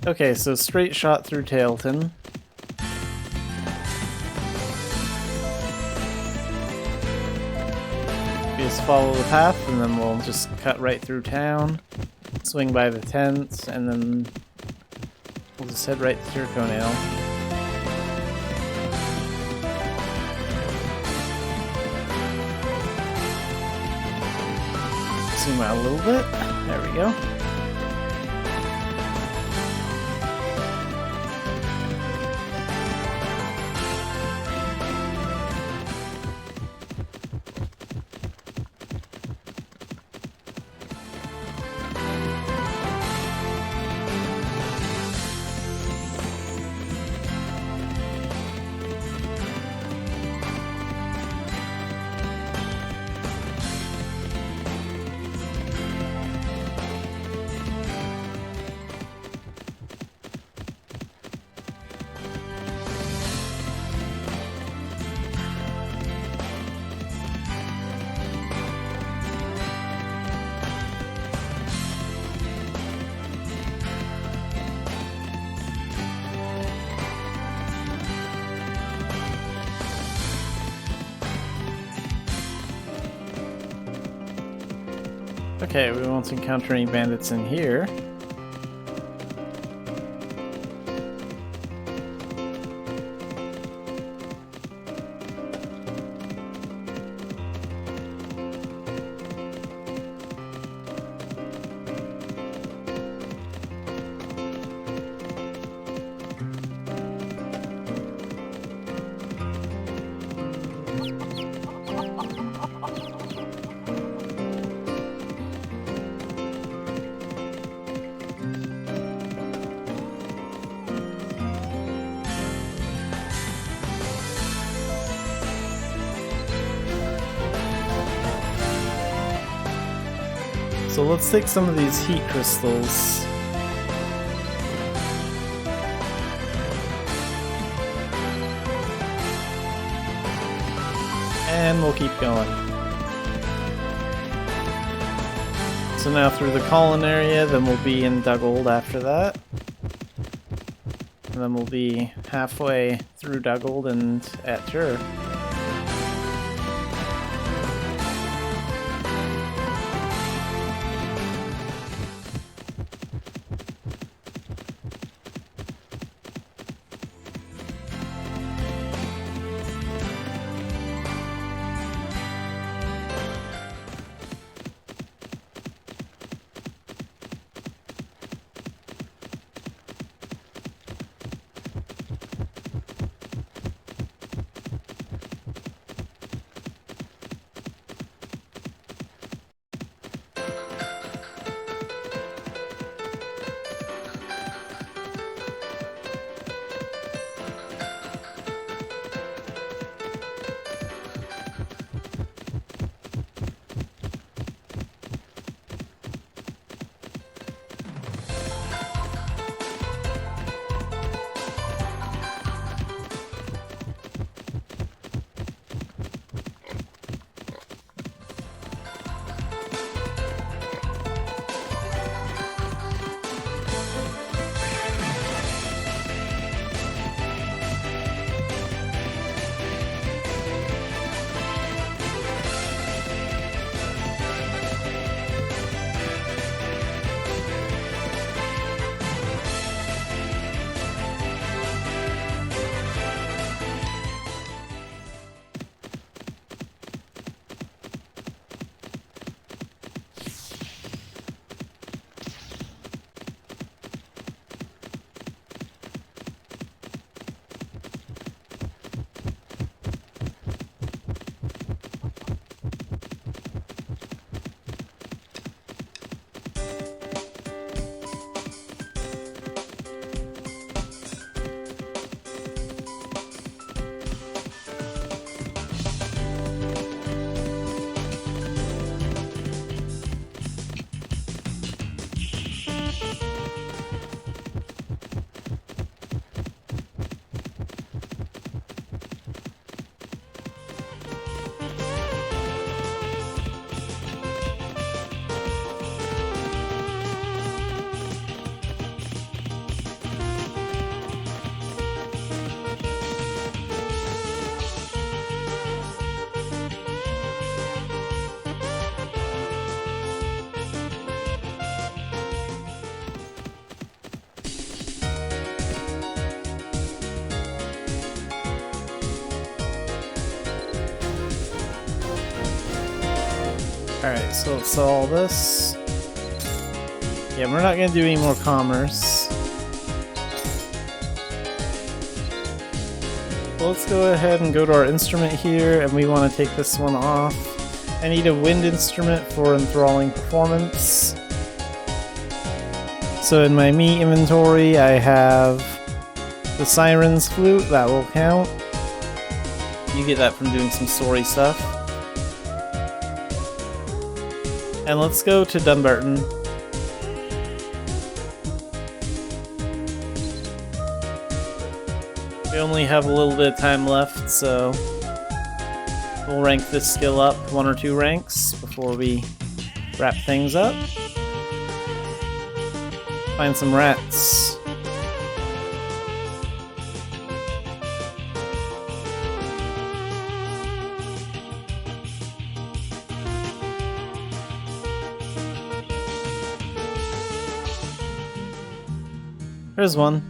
Okay, so straight shot through Tailton. just follow the path, and then we'll just cut right through town, swing by the tents, and then we'll just head right through Conale. Zoom out a little bit. There we go. Okay, we won't encounter any bandits in here. So let's take some of these heat crystals. And we'll keep going. So now through the Colin area, then we'll be in Duggold after that. And then we'll be halfway through Duggold and at Tur. Alright, so let's sell all this. Yeah, we're not gonna do any more commerce. So let's go ahead and go to our instrument here, and we want to take this one off. I need a wind instrument for enthralling performance. So in my meat inventory, I have the Siren's Flute, that will count. You get that from doing some story stuff. And let's go to Dunbarton. We only have a little bit of time left, so we'll rank this skill up 1 or 2 ranks before we wrap things up. Find some rats. There's one.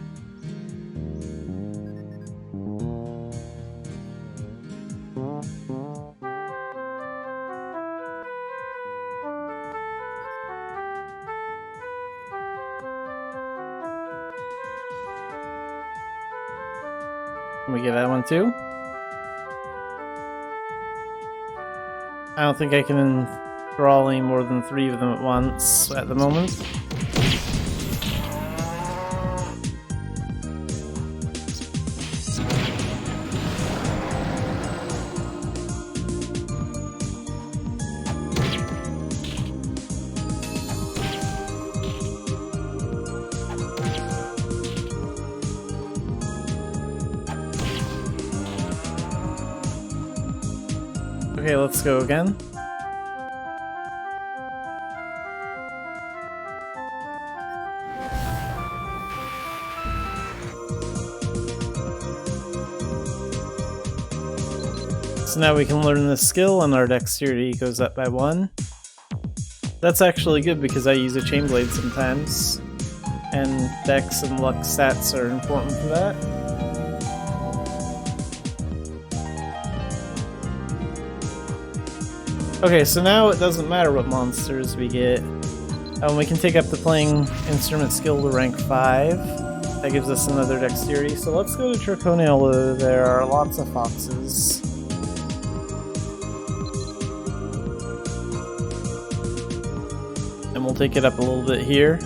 Can we get that one too? I don't think I can enthrall any more than 3 of them at once at the moment. Okay, let's go again. So now we can learn this skill and our dexterity goes up by 1. That's actually good because I use a chain blade sometimes, and dex and luck stats are important for that. Okay, so now it doesn't matter what monsters we get. We can take up the playing instrument skill to rank 5. That gives us another dexterity. So let's go to Triconiola. There are lots of foxes. And we'll take it up a little bit here.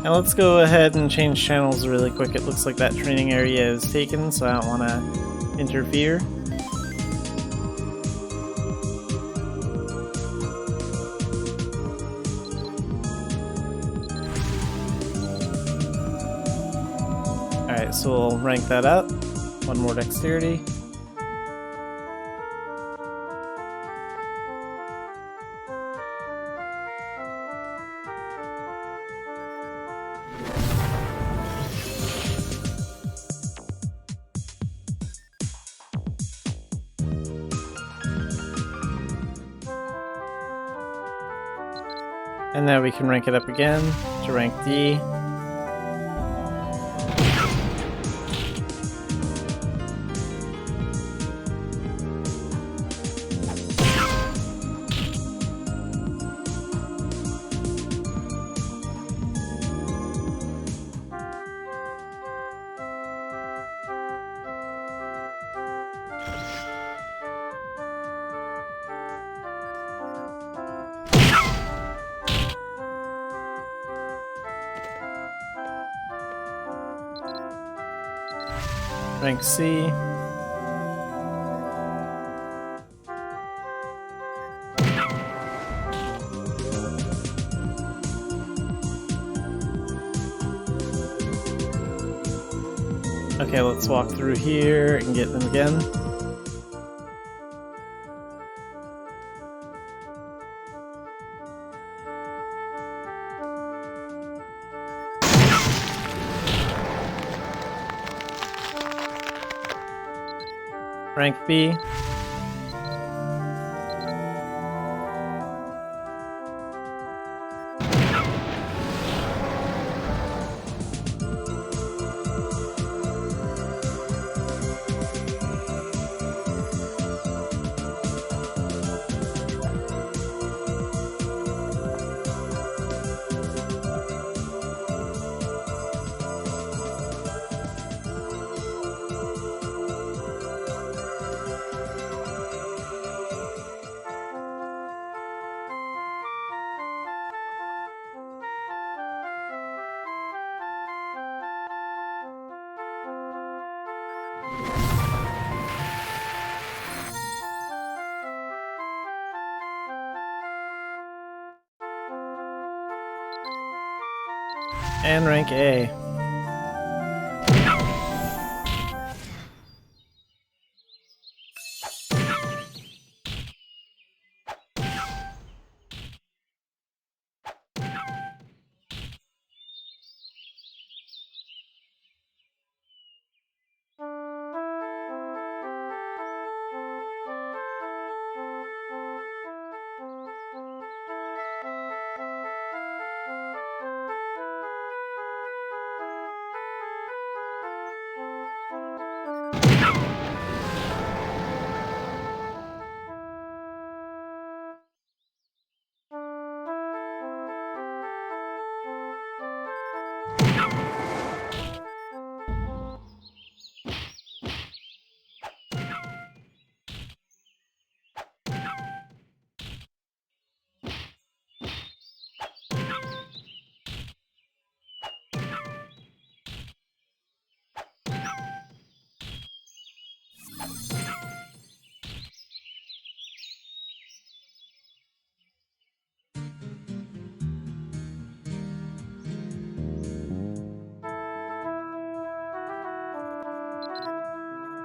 Now let's go ahead and change channels really quick. It looks like that training area is taken, so I don't want to interfere. Alright, so we'll rank that up. 1 more dexterity. And now we can rank it up again to rank D. Rank C. Okay, let's walk through here and get them again. Rank B. And rank A.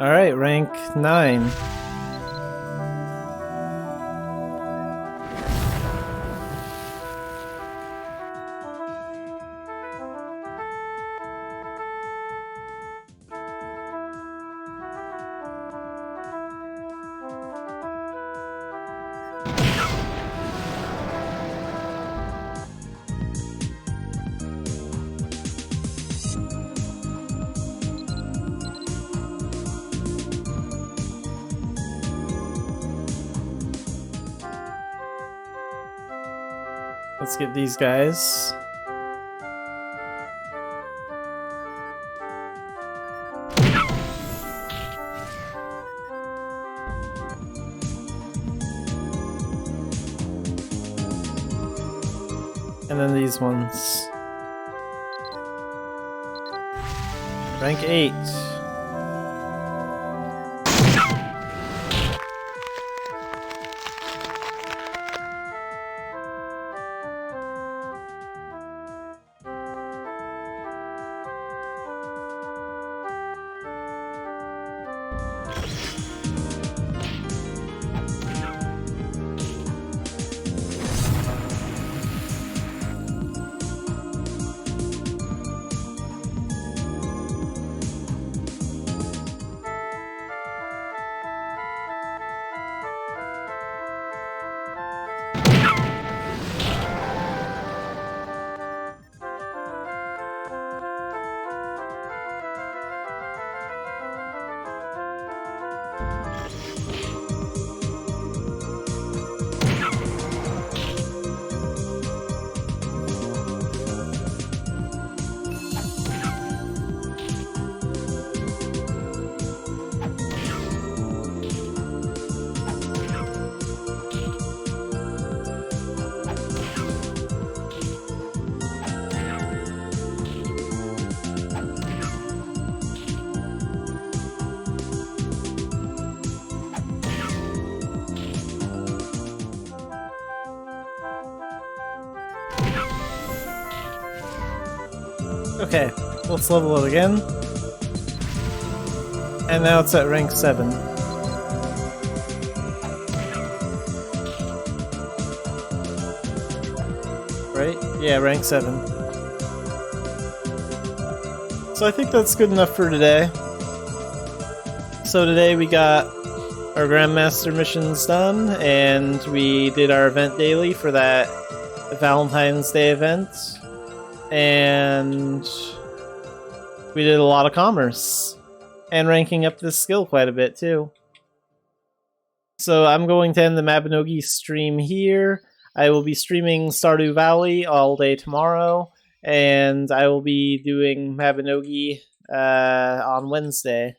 Alright, rank 9. Let's get these guys. And then these ones. Rank 8. Okay, let's level it again. And now it's at rank 7. Right? Yeah, rank 7. So I think that's good enough for today. So today we got our Grandmaster Missions done, and we did our event daily for that Valentine's Day event. And we did a lot of commerce. And ranking up this skill quite a bit, too. So I'm going to end the Mabinogi stream here. I will be streaming Stardew Valley all day tomorrow, and I will be doing Mabinogi on Wednesday.